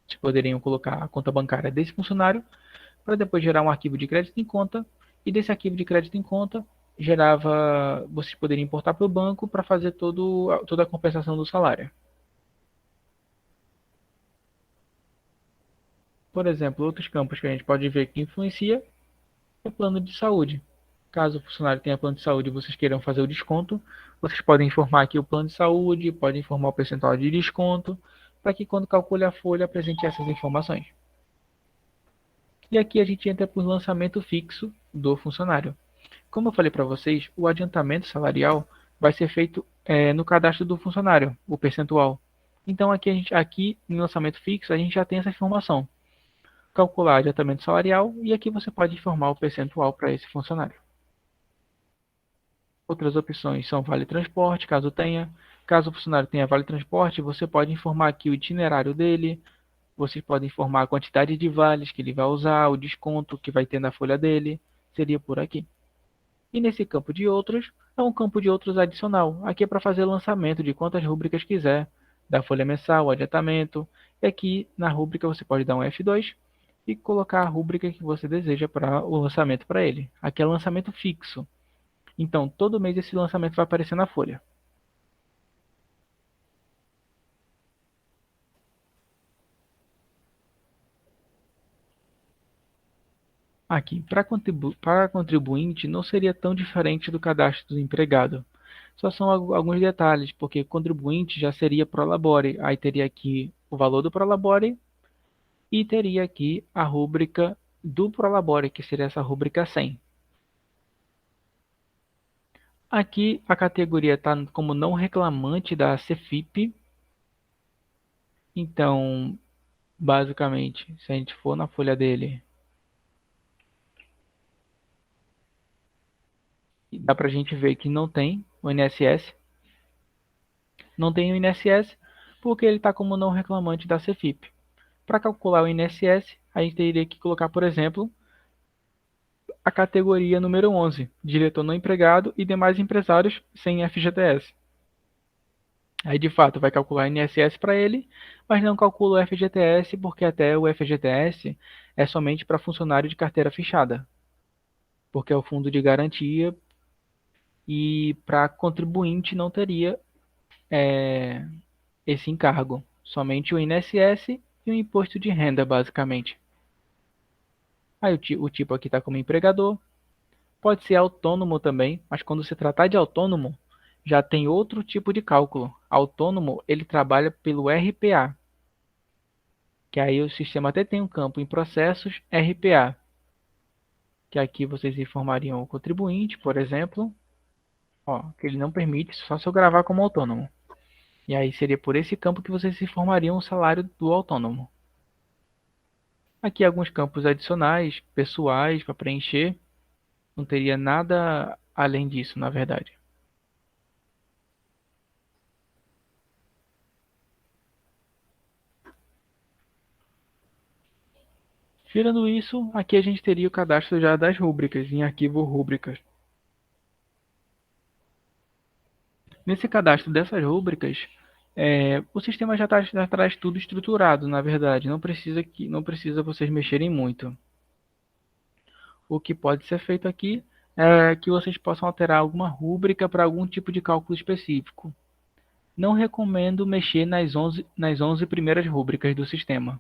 Vocês poderiam colocar a conta bancária desse funcionário para depois gerar um arquivo de crédito em conta. E desse arquivo de crédito em conta, vocês poderiam importar para o banco para fazer toda a compensação do salário. Por exemplo, outros campos que a gente pode ver que influencia é o plano de saúde. Caso o funcionário tenha plano de saúde e vocês queiram fazer o desconto, vocês podem informar aqui o plano de saúde, podem informar o percentual de desconto, para que quando calcule a folha apresente essas informações. E aqui a gente entra para o lançamento fixo do funcionário. Como eu falei para vocês, o adiantamento salarial vai ser feito no cadastro do funcionário, o percentual. Então aqui no lançamento fixo a gente já tem essa informação. Calcular adiantamento salarial e aqui você pode informar o percentual para esse funcionário. Outras opções são vale transporte, caso tenha. Caso o funcionário tenha vale transporte, você pode informar aqui o itinerário dele, você pode informar a quantidade de vales que ele vai usar, o desconto que vai ter na folha dele, seria por aqui. E nesse campo de outros, é um campo de outros adicional. Aqui é para fazer lançamento de quantas rúbricas quiser, da folha mensal, adiantamento. E aqui na rúbrica você pode dar um F2 e colocar a rúbrica que você deseja para o lançamento para ele. Aqui é lançamento fixo. Então, todo mês esse lançamento vai aparecer na folha. Aqui, para contribuinte, não seria tão diferente do cadastro do empregado. Só são alguns detalhes, porque contribuinte já seria Prolabore. Aí teria aqui o valor do Prolabore e teria aqui a rúbrica do Prolabore, que seria essa rúbrica 100. Aqui a categoria está como não reclamante da Cefip. Então, basicamente, se a gente for na folha dele, dá para a gente ver que não tem o INSS. Não tem o INSS porque ele está como não reclamante da Cefip. Para calcular o INSS, a gente teria que colocar, por exemplo, a categoria número 11, diretor não empregado e demais empresários sem FGTS. Aí, de fato, vai calcular INSS para ele, mas não calcula o FGTS, porque até o FGTS é somente para funcionário de carteira fechada, porque é o fundo de garantia e para contribuinte não teria esse encargo, somente o INSS e o imposto de renda, basicamente. Aí o tipo aqui está como empregador, pode ser autônomo também, mas quando se tratar de autônomo, já tem outro tipo de cálculo. Autônomo, ele trabalha pelo RPA, que aí o sistema até tem um campo em processos RPA, que aqui vocês informariam o contribuinte, por exemplo, ó, que ele não permite, só se eu gravar como autônomo. E aí seria por esse campo que vocês informariam o salário do autônomo. Aqui alguns campos adicionais, pessoais, para preencher. Não teria nada além disso, na verdade. Tirando isso, aqui a gente teria o cadastro já das rúbricas, em arquivo rúbricas. Nesse cadastro dessas rúbricas, o sistema já traz tudo estruturado, na verdade. Não precisa vocês mexerem muito. O que pode ser feito aqui é que vocês possam alterar alguma rúbrica para algum tipo de cálculo específico. Não recomendo mexer nas 11 primeiras rúbricas do sistema,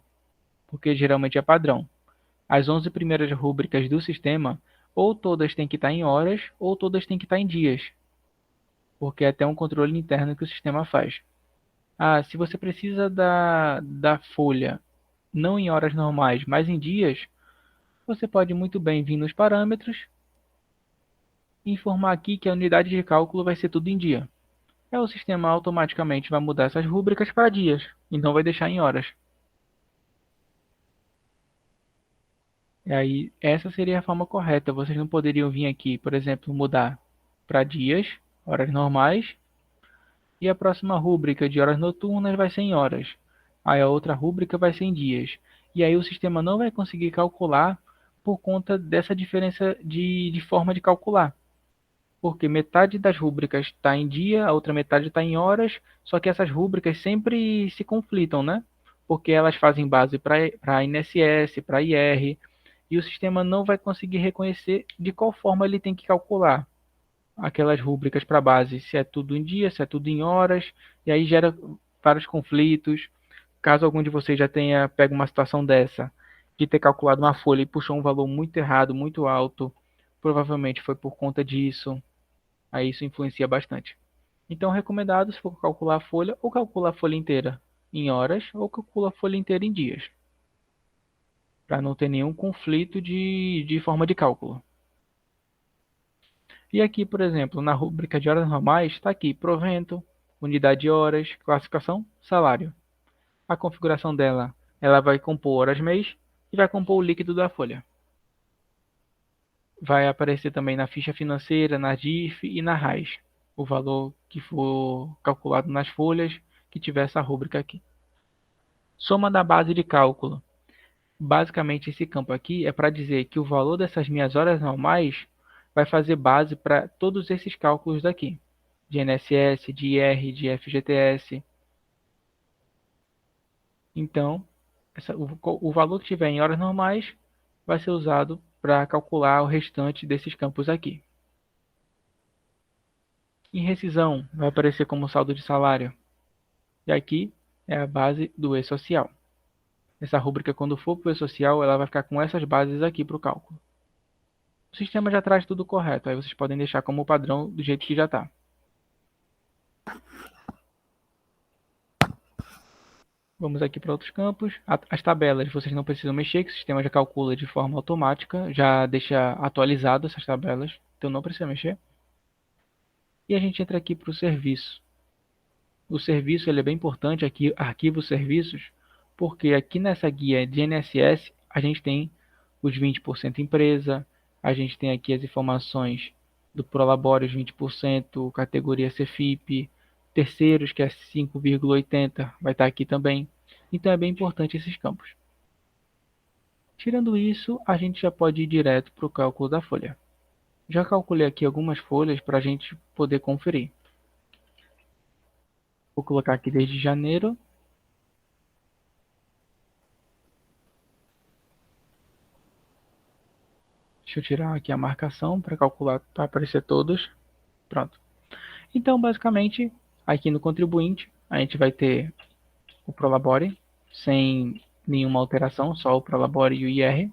porque geralmente é padrão. As 11 primeiras rúbricas do sistema, ou todas têm que estar em horas, ou todas têm que estar em dias, porque é até um controle interno que o sistema faz. Ah, se você precisa da folha não em horas normais, mas em dias, você pode muito bem vir nos parâmetros e informar aqui que a unidade de cálculo vai ser tudo em dia. Aí o sistema automaticamente vai mudar essas rúbricas para dias, e não vai deixar em horas. E aí, essa seria a forma correta. Vocês não poderiam vir aqui, por exemplo, mudar para dias, horas normais, e a próxima rúbrica de horas noturnas vai ser em horas. Aí a outra rúbrica vai ser em dias. E aí o sistema não vai conseguir calcular por conta dessa diferença de forma de calcular. Porque metade das rúbricas está em dia, a outra metade está em horas, só que essas rúbricas sempre se conflitam, né? Porque elas fazem base para INSS, para IR, e o sistema não vai conseguir reconhecer de qual forma ele tem que calcular aquelas rúbricas para base, se é tudo em dia, se é tudo em horas, e aí gera vários conflitos. Caso algum de vocês já tenha pego uma situação dessa, de ter calculado uma folha e puxou um valor muito errado, muito alto, provavelmente foi por conta disso. Aí isso influencia bastante. Então, recomendado, se for calcular a folha, ou calcula a folha inteira em horas, ou calcula a folha inteira em dias, para não ter nenhum conflito de forma de cálculo. E aqui, por exemplo, na rúbrica de horas normais, está aqui provento, unidade de horas, classificação, salário. A configuração dela, ela vai compor horas mês e vai compor o líquido da folha. Vai aparecer também na ficha financeira, na DIF e na RAIS, o valor que for calculado nas folhas que tiver essa rúbrica aqui. Soma da base de cálculo. Basicamente, esse campo aqui é para dizer que o valor dessas minhas horas normais vai fazer base para todos esses cálculos daqui, de INSS, de IR, de FGTS. Então, o valor que tiver em horas normais vai ser usado para calcular o restante desses campos aqui. Em rescisão, vai aparecer como saldo de salário. E aqui é a base do E-Social. Essa rúbrica, quando for para o E-Social, ela vai ficar com essas bases aqui para o cálculo. O sistema já traz tudo correto, aí vocês podem deixar como padrão do jeito que já está. Vamos aqui para outros campos. As tabelas vocês não precisam mexer, que o sistema já calcula de forma automática, já deixa atualizado essas tabelas, então não precisa mexer. E a gente entra aqui para o serviço. O serviço ele é bem importante aqui, arquivo serviços, porque aqui nessa guia de INSS a gente tem os 20% empresa, a gente tem aqui as informações do Prolabore, os 20%, categoria CFIP, terceiros, que é 5,80, vai estar aqui também. Então é bem importante esses campos. Tirando isso, a gente já pode ir direto para o cálculo da folha. Já calculei aqui algumas folhas para a gente poder conferir. Vou colocar aqui desde janeiro. Deixa eu tirar aqui a marcação para calcular, para aparecer todos. Pronto. Então, basicamente, aqui no contribuinte, a gente vai ter o Prolabore, sem nenhuma alteração, só o Prolabore e o IR.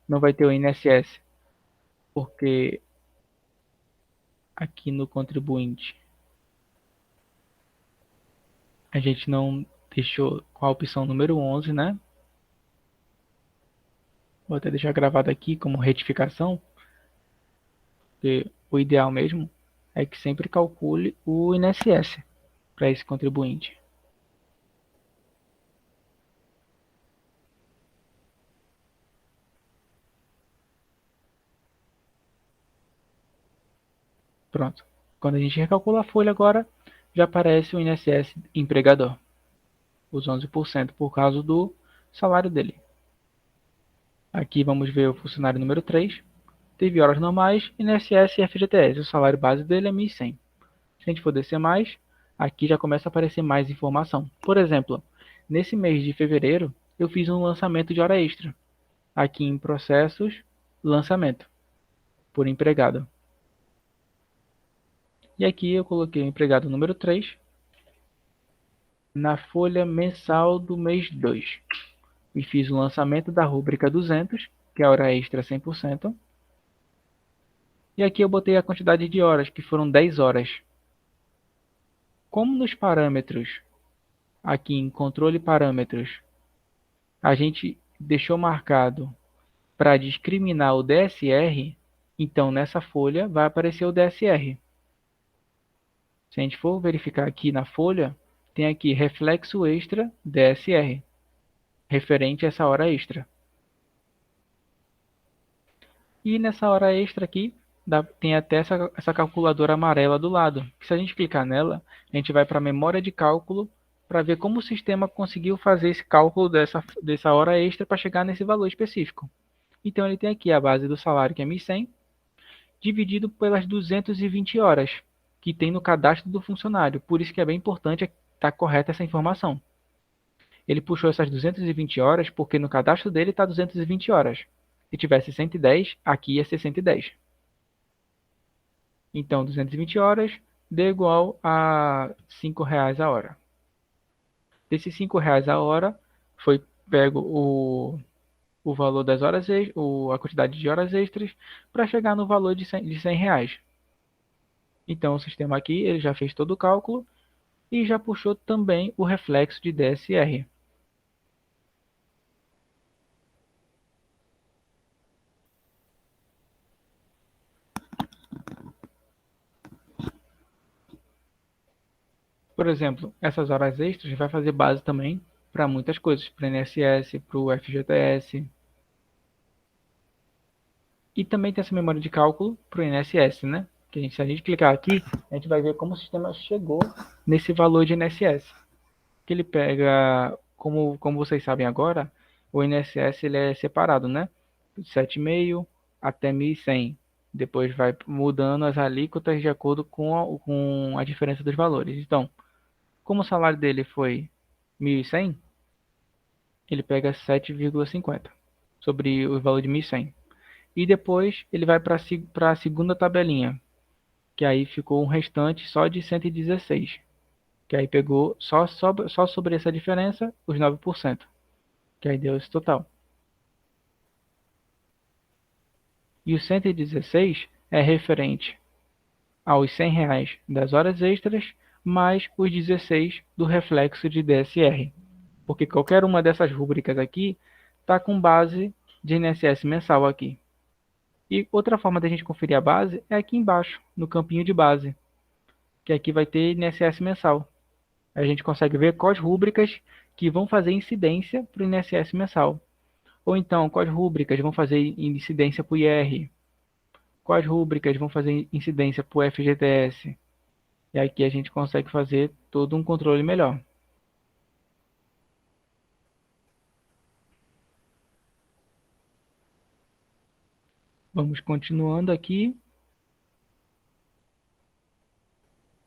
Não vai ter o INSS, porque aqui no contribuinte a gente não deixou com a opção número 11, né? Vou até deixar gravado aqui como retificação, porque o ideal mesmo é que sempre calcule o INSS para esse contribuinte. Pronto. Quando a gente recalcula a folha agora, já aparece o INSS empregador, os 11% por causa do salário dele. Aqui vamos ver o funcionário número 3. Teve horas normais, INSS e FGTS. O salário base dele é 1.100. Se a gente for descer mais, aqui já começa a aparecer mais informação. Por exemplo, nesse mês de fevereiro, eu fiz um lançamento de hora extra. Aqui em processos, lançamento, por empregado. E aqui eu coloquei o empregado número 3 na folha mensal do mês 2. E fiz o lançamento da rúbrica 200, que é a hora extra 100%. E aqui eu botei a quantidade de horas, que foram 10 horas. Como nos parâmetros, aqui em controle parâmetros, a gente deixou marcado para discriminar o DSR, então nessa folha vai aparecer o DSR. Se a gente for verificar aqui na folha, tem aqui reflexo extra DSR, referente a essa hora extra. E nessa hora extra aqui, tem até essa calculadora amarela do lado. Se a gente clicar nela, a gente vai para a memória de cálculo para ver como o sistema conseguiu fazer esse cálculo dessa hora extra para chegar nesse valor específico. Então ele tem aqui a base do salário, que é 1.100, dividido pelas 220 horas que tem no cadastro do funcionário. Por isso que é bem importante estar correta essa informação. Ele puxou essas 220 horas porque no cadastro dele está 220 horas. Se tivesse 110, aqui ia ser 110. Então, 220 horas deu igual a R$ 5,00 a hora. Desses R$ 5,00 a hora, foi pego o valor das horas, a quantidade de horas extras, para chegar no valor de R$ 100. Então, o sistema aqui ele já fez todo o cálculo e já puxou também o reflexo de DSR. Por exemplo, essas horas extras vai fazer base também para muitas coisas, para o INSS, para o FGTS. E também tem essa memória de cálculo para o INSS, né? Que se a gente clicar aqui, a gente vai ver como o sistema chegou nesse valor de INSS. Que ele pega, como vocês sabem agora, o INSS ele é separado, né? 7,5 até 1.100. Depois vai mudando as alíquotas de acordo com a diferença dos valores. Então, como o salário dele foi 1.100, ele pega 7,50 sobre o valor de 1.100. E depois ele vai para a segunda tabelinha, que aí ficou um restante só de 116, que aí pegou só sobre essa diferença os 9%, que aí deu esse total. E o 116 é referente aos R$ 100 das horas extras, mais os 16 do reflexo de DSR. Porque qualquer uma dessas rúbricas aqui está com base de INSS mensal aqui. E outra forma da gente conferir a base é aqui embaixo, no campinho de base, que aqui vai ter INSS mensal. A gente consegue ver quais rúbricas que vão fazer incidência para o INSS mensal. Ou então, quais rúbricas vão fazer incidência para o IR. Quais rúbricas vão fazer incidência para o FGTS. E aqui a gente consegue fazer todo um controle melhor. Vamos continuando aqui.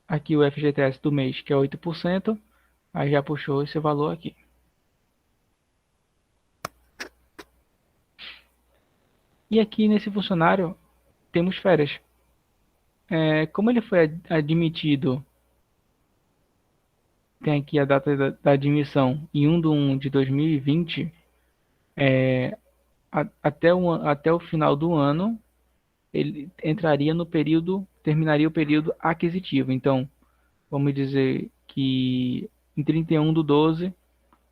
Aqui o FGTS do mês, que é 8%. Aí já puxou esse valor aqui. E aqui nesse funcionário temos férias. Como ele foi admitido, tem aqui a data da admissão em 1/1 de 2020, até o final do ano, ele entraria no período, terminaria o período aquisitivo. Então, vamos dizer que em 31/12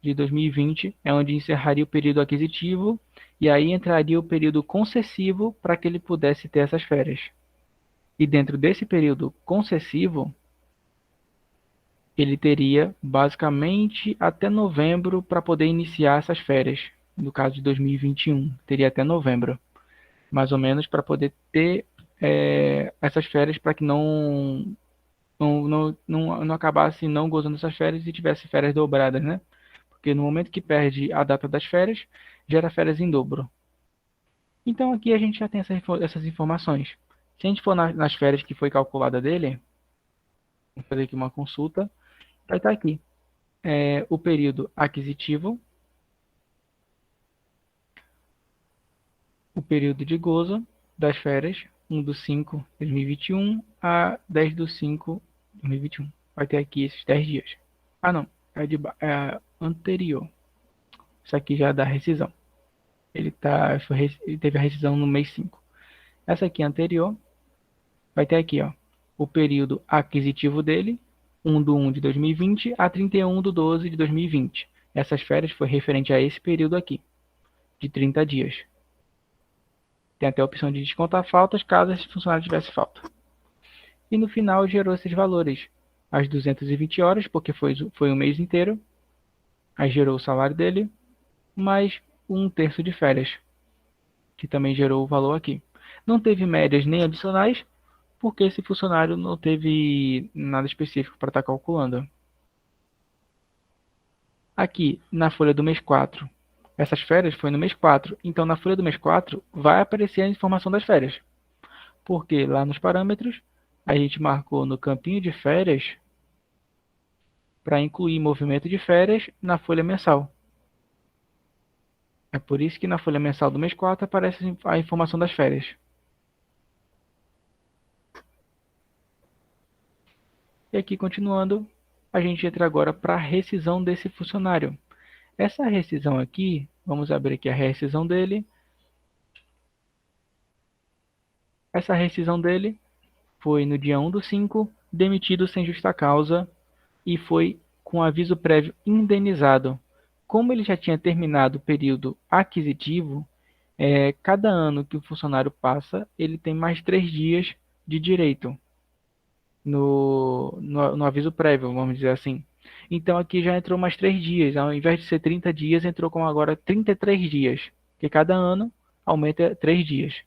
de 2020 é onde encerraria o período aquisitivo e aí entraria o período concessivo para que ele pudesse ter essas férias. E dentro desse período concessivo, ele teria basicamente até novembro para poder iniciar essas férias. No caso de 2021, teria até novembro, mais ou menos, para poder ter essas férias para que não acabasse não gozando dessas férias e tivesse férias dobradas, né? Porque no momento que perde a data das férias, gera férias em dobro. Então aqui a gente já tem essas informações. Se a gente for nas férias que foi calculada dele, vou fazer aqui uma consulta, vai estar aqui. O período aquisitivo, o período de gozo das férias, 1/5/2021 a 10/5/2021. Vai ter aqui esses 10 dias. Ah, não. É anterior. Isso aqui já é da rescisão. Ele teve a rescisão no mês 5. Essa aqui é anterior. Vai ter aqui, ó, o período aquisitivo dele, 1/1 de 2020 a 31/12 de 2020. Essas férias foi referente a esse período aqui, de 30 dias. Tem até a opção de descontar faltas caso esse funcionário tivesse falta. E no final gerou esses valores. As 220 horas, porque foi um mês inteiro. Aí gerou o salário dele, mais 1/3 de férias, que também gerou o valor aqui. Não teve médias nem adicionais, porque esse funcionário não teve nada específico para estar calculando. Aqui, na folha do mês 4, essas férias foi no mês 4, então na folha do mês 4 vai aparecer a informação das férias. Porque lá nos parâmetros, a gente marcou no campinho de férias para incluir movimento de férias na folha mensal. É por isso que na folha mensal do mês 4 aparece a informação das férias. E aqui, continuando, a gente entra agora para a rescisão desse funcionário. Essa rescisão aqui, vamos abrir aqui a rescisão dele. Essa rescisão dele foi no dia 1/5, demitido sem justa causa e foi com aviso prévio indenizado. Como ele já tinha terminado o período aquisitivo, cada ano que o funcionário passa, ele tem mais 3 dias de direito. no aviso prévio, vamos dizer assim. Então aqui já entrou mais 3 dias, ao invés de ser 30 dias, entrou como agora 33 dias, que cada ano aumenta 3 dias.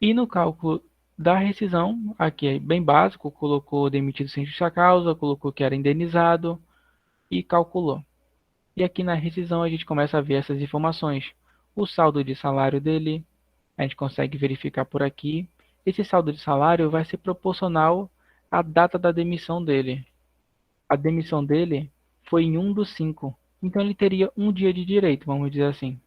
E no cálculo da rescisão, aqui é bem básico, colocou demitido sem justa causa, colocou que era indenizado e calculou. E aqui na rescisão a gente começa a ver essas informações. O saldo de salário dele, a gente consegue verificar por aqui. Esse saldo de salário vai ser proporcional à data da demissão dele. A demissão dele foi em 1/5. Então ele teria um dia de direito, vamos dizer assim.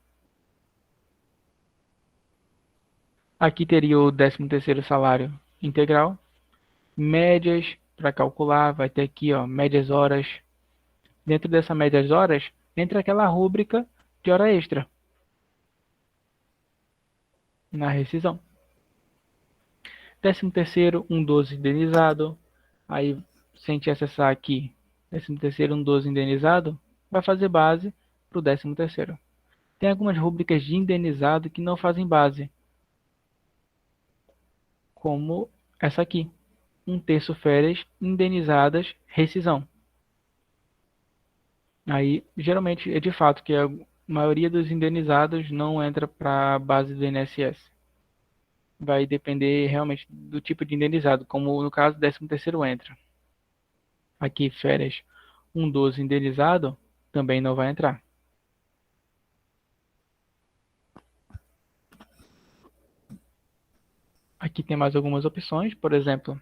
Aqui teria o 13º salário integral. Médias para calcular, vai ter aqui, ó, médias horas. Dentro dessa médias horas, entra aquela rúbrica de hora extra na rescisão. 13º, 1/12 indenizado. Aí, se a gente acessar aqui, 13º, 1/12 indenizado, vai fazer base para o 13º. Tem algumas rúbricas de indenizado que não fazem base, como essa aqui. 1/3 férias indenizadas, rescisão. Aí, geralmente, é de fato que a maioria dos indenizados não entra para a base do INSS. Vai depender realmente do tipo de indenizado, como no caso, 13º entra. Aqui, férias 1/12 indenizado, também não vai entrar. Aqui tem mais algumas opções, por exemplo,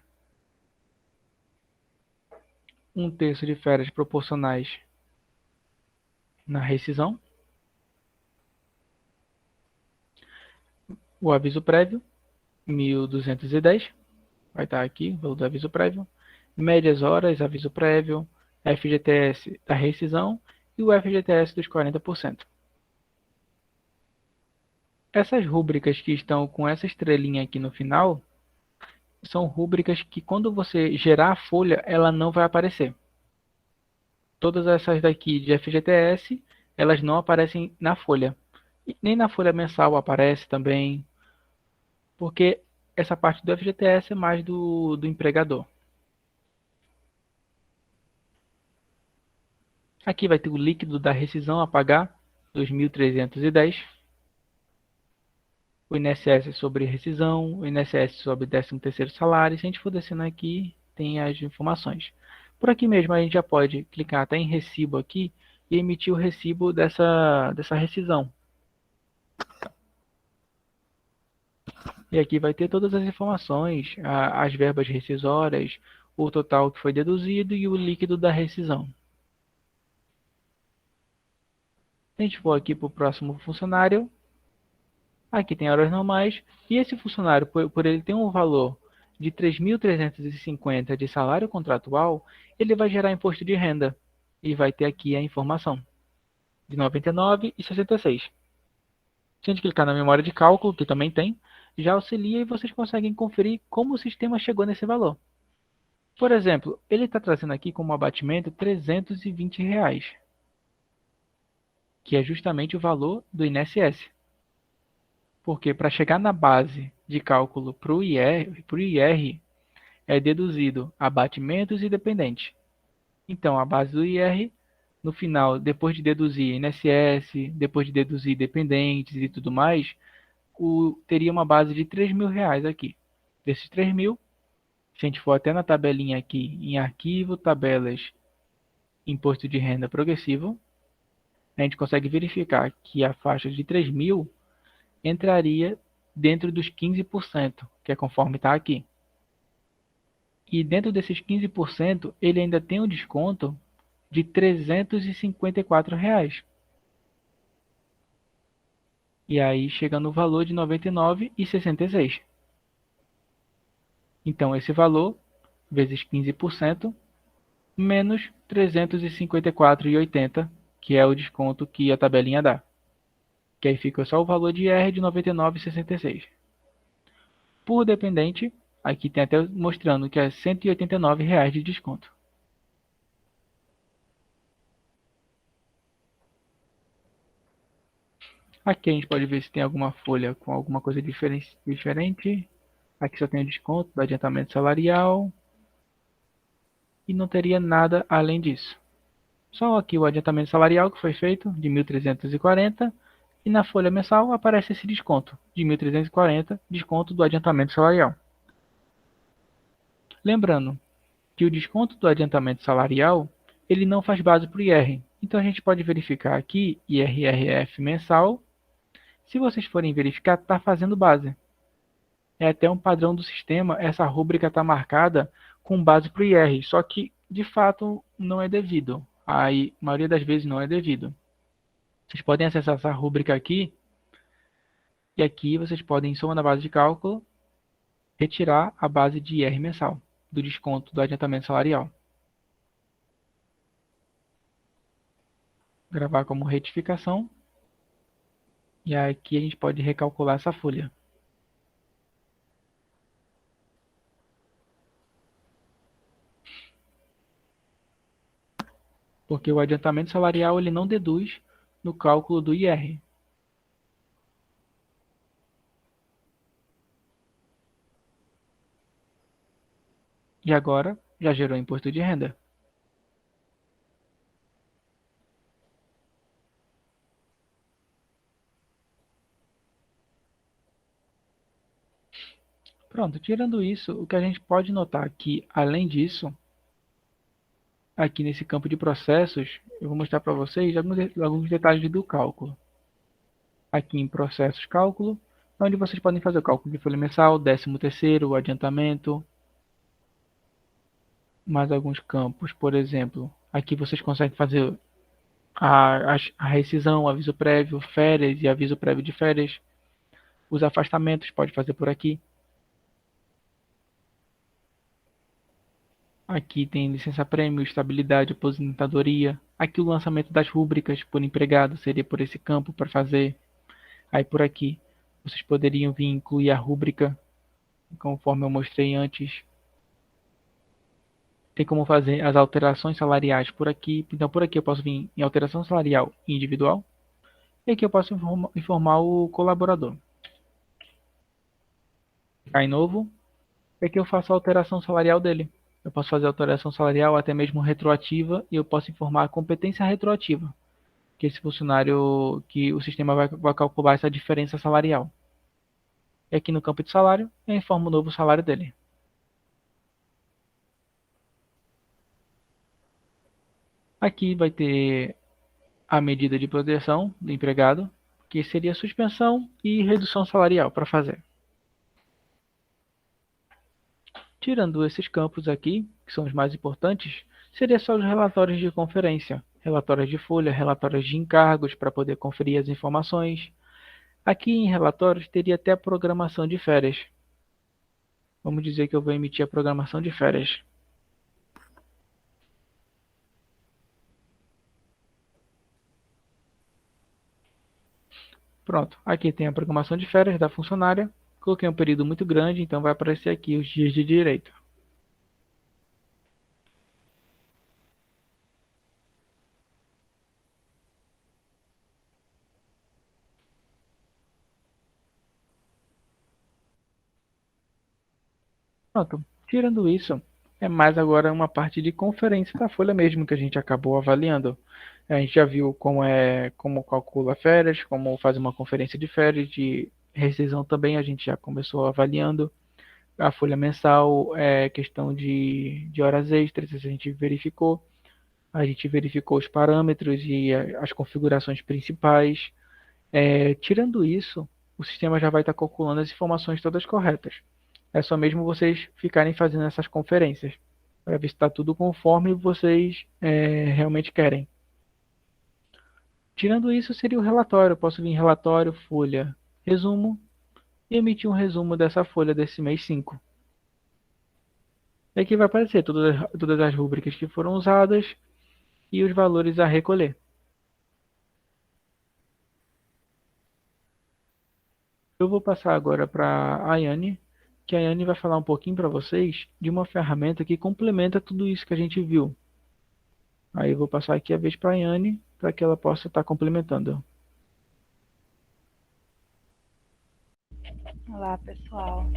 1/3 de férias proporcionais na rescisão, o aviso prévio, 1.210, vai estar aqui, o valor do aviso prévio, médias horas, aviso prévio, FGTS da rescisão e o FGTS dos 40%. Essas rúbricas que estão com essa estrelinha aqui no final, são rúbricas que quando você gerar a folha, ela não vai aparecer. Todas essas daqui de FGTS, elas não aparecem na folha. E nem na folha mensal aparece também, porque essa parte do FGTS é mais do empregador. Aqui vai ter o líquido da rescisão a pagar, 2.310. O INSS sobre rescisão, o INSS sobre 13º salário. Se a gente for descendo aqui, tem as informações. Por aqui mesmo a gente já pode clicar até em recibo aqui e emitir o recibo dessa rescisão. E aqui vai ter todas as informações, as verbas rescisórias, o total que foi deduzido e o líquido da rescisão. Se a gente for aqui para o próximo funcionário, aqui tem horas normais, e esse funcionário, por ele ter um valor de 3.350 de salário contratual, ele vai gerar imposto de renda, e vai ter aqui a informação, de 99,66. Se a gente clicar na memória de cálculo, que também tem, já auxilia e vocês conseguem conferir como o sistema chegou nesse valor. Por exemplo, ele está trazendo aqui como abatimento R$ 320, que é justamente o valor do INSS. Porque para chegar na base de cálculo para o IR, é deduzido abatimentos e dependentes. Então, a base do IR, no final, depois de deduzir INSS, depois de deduzir dependentes e tudo mais, teria uma base de R$ 3.000 aqui. Desses 3.000, se a gente for até na tabelinha aqui, em arquivo, tabelas, imposto de renda progressivo, a gente consegue verificar que a faixa de 3.000 entraria dentro dos 15%, que é conforme está aqui. E dentro desses 15%, ele ainda tem um desconto de R$ 354. E aí chega no valor de R$ 99,66. Então esse valor, vezes 15%, menos R$ 354,80, que é o desconto que a tabelinha dá. Que aí fica só o valor de R de R$ 99,66. Por dependente, aqui tem até mostrando que é R$ 189 de desconto. Aqui a gente pode ver se tem alguma folha com alguma coisa diferente. Aqui só tem o desconto do adiantamento salarial e não teria nada além disso. Só aqui o adiantamento salarial que foi feito de 1.340 e na folha mensal aparece esse desconto de 1.340, desconto do adiantamento salarial. Lembrando que o desconto do adiantamento salarial ele não faz base para o IR. Então a gente pode verificar aqui IRRF mensal. Se vocês forem verificar, está fazendo base. É até um padrão do sistema, essa rúbrica está marcada com base para o IR, só que de fato não é devido. A maioria das vezes não é devido. Vocês podem acessar essa rúbrica aqui, e aqui vocês podem, em soma da base de cálculo, retirar a base de IR mensal, do desconto do adiantamento salarial. Gravar como retificação, e aqui a gente pode recalcular essa folha. Porque o adiantamento salarial ele não deduz no cálculo do IR. E agora já gerou imposto de renda. Pronto, tirando isso, o que a gente pode notar aqui, além disso, aqui nesse campo de processos, eu vou mostrar para vocês alguns detalhes do cálculo. Aqui em processos cálculo, onde vocês podem fazer o cálculo de folha mensal, 13º, o adiantamento, mais alguns campos, por exemplo, aqui vocês conseguem fazer a rescisão, aviso prévio, férias e aviso prévio de férias. Os afastamentos pode fazer por aqui. Aqui tem licença-prêmio, estabilidade, aposentadoria. Aqui o lançamento das rúbricas por empregado seria por esse campo para fazer. Aí por aqui vocês poderiam vir incluir a rúbrica, conforme eu mostrei antes. Tem como fazer as alterações salariais por aqui. Então por aqui eu posso vir em alteração salarial individual. E aqui eu posso informar o colaborador. Cai novo. E aqui eu faço a alteração salarial dele. Eu posso fazer alteração salarial até mesmo retroativa e eu posso informar a competência retroativa, que esse funcionário, que o sistema vai calcular essa diferença salarial. E aqui no campo de salário, eu informo o novo salário dele. Aqui vai ter a medida de proteção do empregado, que seria suspensão e redução salarial para fazer. Tirando esses campos aqui, que são os mais importantes, seria só os relatórios de conferência, relatórios de folha, relatórios de encargos para poder conferir as informações. Aqui em relatórios teria até a programação de férias. Vamos dizer que eu vou emitir a programação de férias. Pronto, aqui tem a programação de férias da funcionária. Coloquei um período muito grande, então vai aparecer aqui os dias de direito. Pronto, tirando isso, é mais agora uma parte de conferência da folha mesmo que a gente acabou avaliando. A gente já viu como calcula férias, como faz uma conferência de férias, de rescisão também a gente já começou avaliando. A folha mensal é questão de horas extras, a gente verificou. A gente verificou os parâmetros e as configurações principais. Tirando isso, o sistema já vai estar calculando as informações todas corretas. É só mesmo vocês ficarem fazendo essas conferências para ver se está tudo conforme vocês realmente querem. Tirando isso, seria o relatório. Eu posso vir em relatório, folha, resumo e emitir um resumo dessa folha desse mês 5. E aqui vai aparecer todas as rúbricas que foram usadas e os valores a recolher. Eu vou passar agora para a Ayane, que a Ayane vai falar um pouquinho para vocês de uma ferramenta que complementa tudo isso que a gente viu. Aí eu vou passar aqui a vez para a Ayane, para que ela possa estar complementando. Olá, pessoal.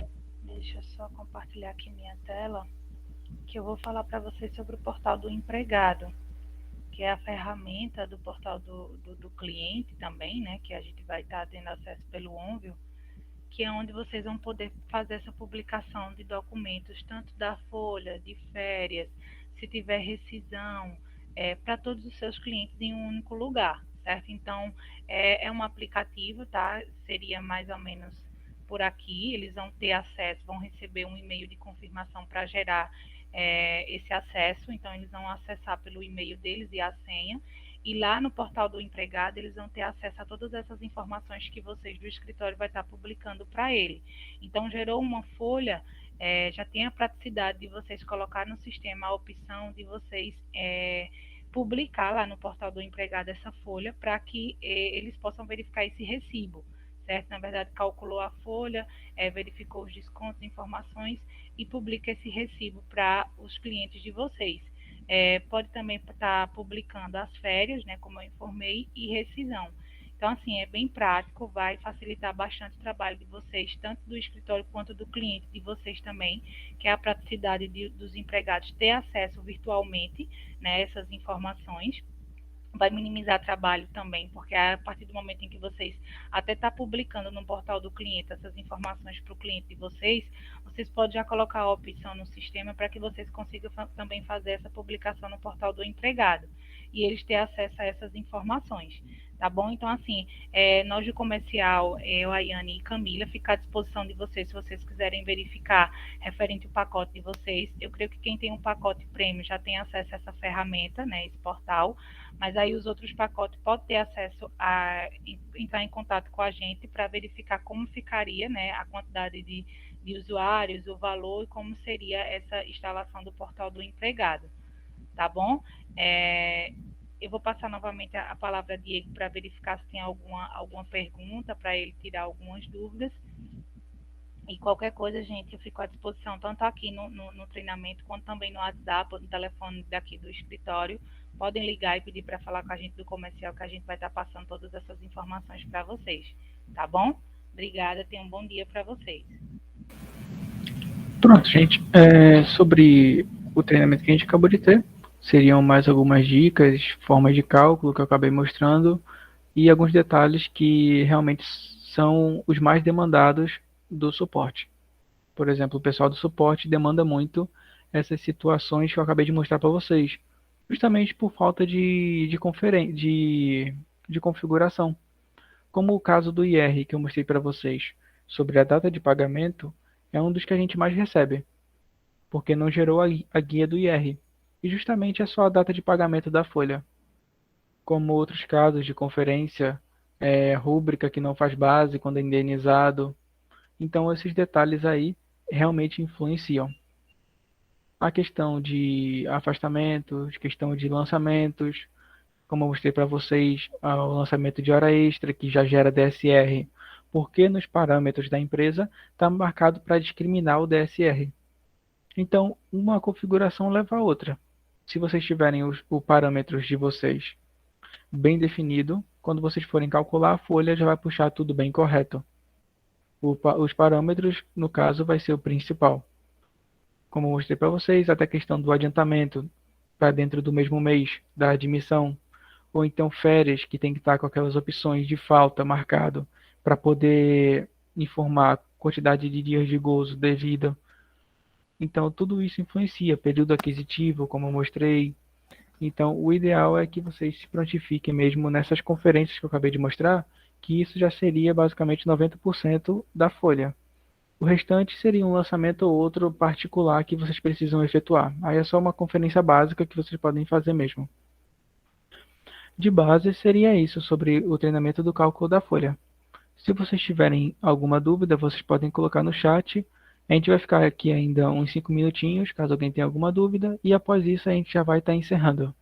deixa eu só compartilhar aqui minha tela, que eu vou falar para vocês sobre o portal do empregado, que é a ferramenta do portal do cliente também, né, que a gente vai estar tendo acesso pelo Onvio, que é onde vocês vão poder fazer essa publicação de documentos, tanto da folha, de férias, se tiver rescisão, para todos os seus clientes em um único lugar, certo? Então, é um aplicativo, tá? Seria mais ou menos por aqui, eles vão ter acesso, vão receber um e-mail de confirmação para gerar esse acesso, então eles vão acessar pelo e-mail deles e a senha, e lá no portal do empregado, eles vão ter acesso a todas essas informações que vocês do escritório vai estar publicando para ele. Então, gerou uma folha, já tem a praticidade de vocês colocar no sistema a opção de vocês publicar lá no portal do empregado essa folha para que eles possam verificar esse recibo, certo? Na verdade, calculou a folha, verificou os descontos, informações e publica esse recibo para os clientes de vocês. Pode também estar publicando as férias, né, como eu informei, e rescisão. Então, assim, é bem prático, vai facilitar bastante o trabalho de vocês, tanto do escritório quanto do cliente de vocês também, que é a praticidade dos empregados ter acesso virtualmente, né, essas informações. Vai minimizar trabalho também, porque a partir do momento em que vocês até tá publicando no portal do cliente essas informações para o cliente de vocês, vocês podem já colocar a opção no sistema para que vocês consigam também fazer essa publicação no portal do empregado e eles ter acesso a essas informações, tá bom? Então, assim, nós de comercial, eu, Ayane e Camila, fica à disposição de vocês, se vocês quiserem verificar referente ao pacote de vocês. Eu creio que quem tem um pacote premium já tem acesso a essa ferramenta, né, esse portal, mas aí os outros pacotes podem ter acesso a entrar em contato com a gente para verificar como ficaria, né, a quantidade de usuários, o valor e como seria essa instalação do portal do empregado, tá bom? Eu vou passar novamente a palavra a Diego para verificar se tem alguma pergunta, para ele tirar algumas dúvidas. E qualquer coisa, gente, eu fico à disposição, tanto aqui no treinamento, quanto também no WhatsApp, no telefone daqui do escritório. Podem ligar e pedir para falar com a gente do comercial, que a gente vai estar passando todas essas informações para vocês, tá bom? Obrigada, tenham um bom dia para vocês. Pronto, gente. Sobre o treinamento que a gente acabou de ter, seriam mais algumas dicas, formas de cálculo que eu acabei mostrando e alguns detalhes que realmente são os mais demandados do suporte. Por exemplo, o pessoal do suporte demanda muito essas situações que eu acabei de mostrar para vocês, justamente por falta de configuração. Como o caso do IR que eu mostrei para vocês sobre a data de pagamento, é um dos que a gente mais recebe, porque não gerou a guia do IR, e justamente é só a data de pagamento da folha. Como outros casos de conferência, rúbrica que não faz base quando é indenizado. Então esses detalhes aí realmente influenciam. A questão de afastamentos, questão de lançamentos, como eu mostrei para vocês, o lançamento de hora extra, que já gera DSR, porque nos parâmetros da empresa está marcado para discriminar o DSR. Então, uma configuração leva a outra. Se vocês tiverem os parâmetros de vocês bem definido, quando vocês forem calcular a folha, já vai puxar tudo bem correto. Os parâmetros, no caso, vai ser o principal. Como eu mostrei para vocês, até a questão do adiantamento para dentro do mesmo mês da admissão, ou então férias, que tem que estar com aquelas opções de falta marcado para poder informar a quantidade de dias de gozo devida. Então, tudo isso influencia, período aquisitivo, como eu mostrei. Então, o ideal é que vocês se prontifiquem mesmo nessas conferências que eu acabei de mostrar, que isso já seria basicamente 90% da folha. O restante seria um lançamento ou outro particular que vocês precisam efetuar. Aí é só uma conferência básica que vocês podem fazer mesmo. De base, seria isso sobre o treinamento do cálculo da folha. Se vocês tiverem alguma dúvida, vocês podem colocar no chat. A gente vai ficar aqui ainda uns 5 minutinhos, caso alguém tenha alguma dúvida, e após isso a gente já vai estar encerrando.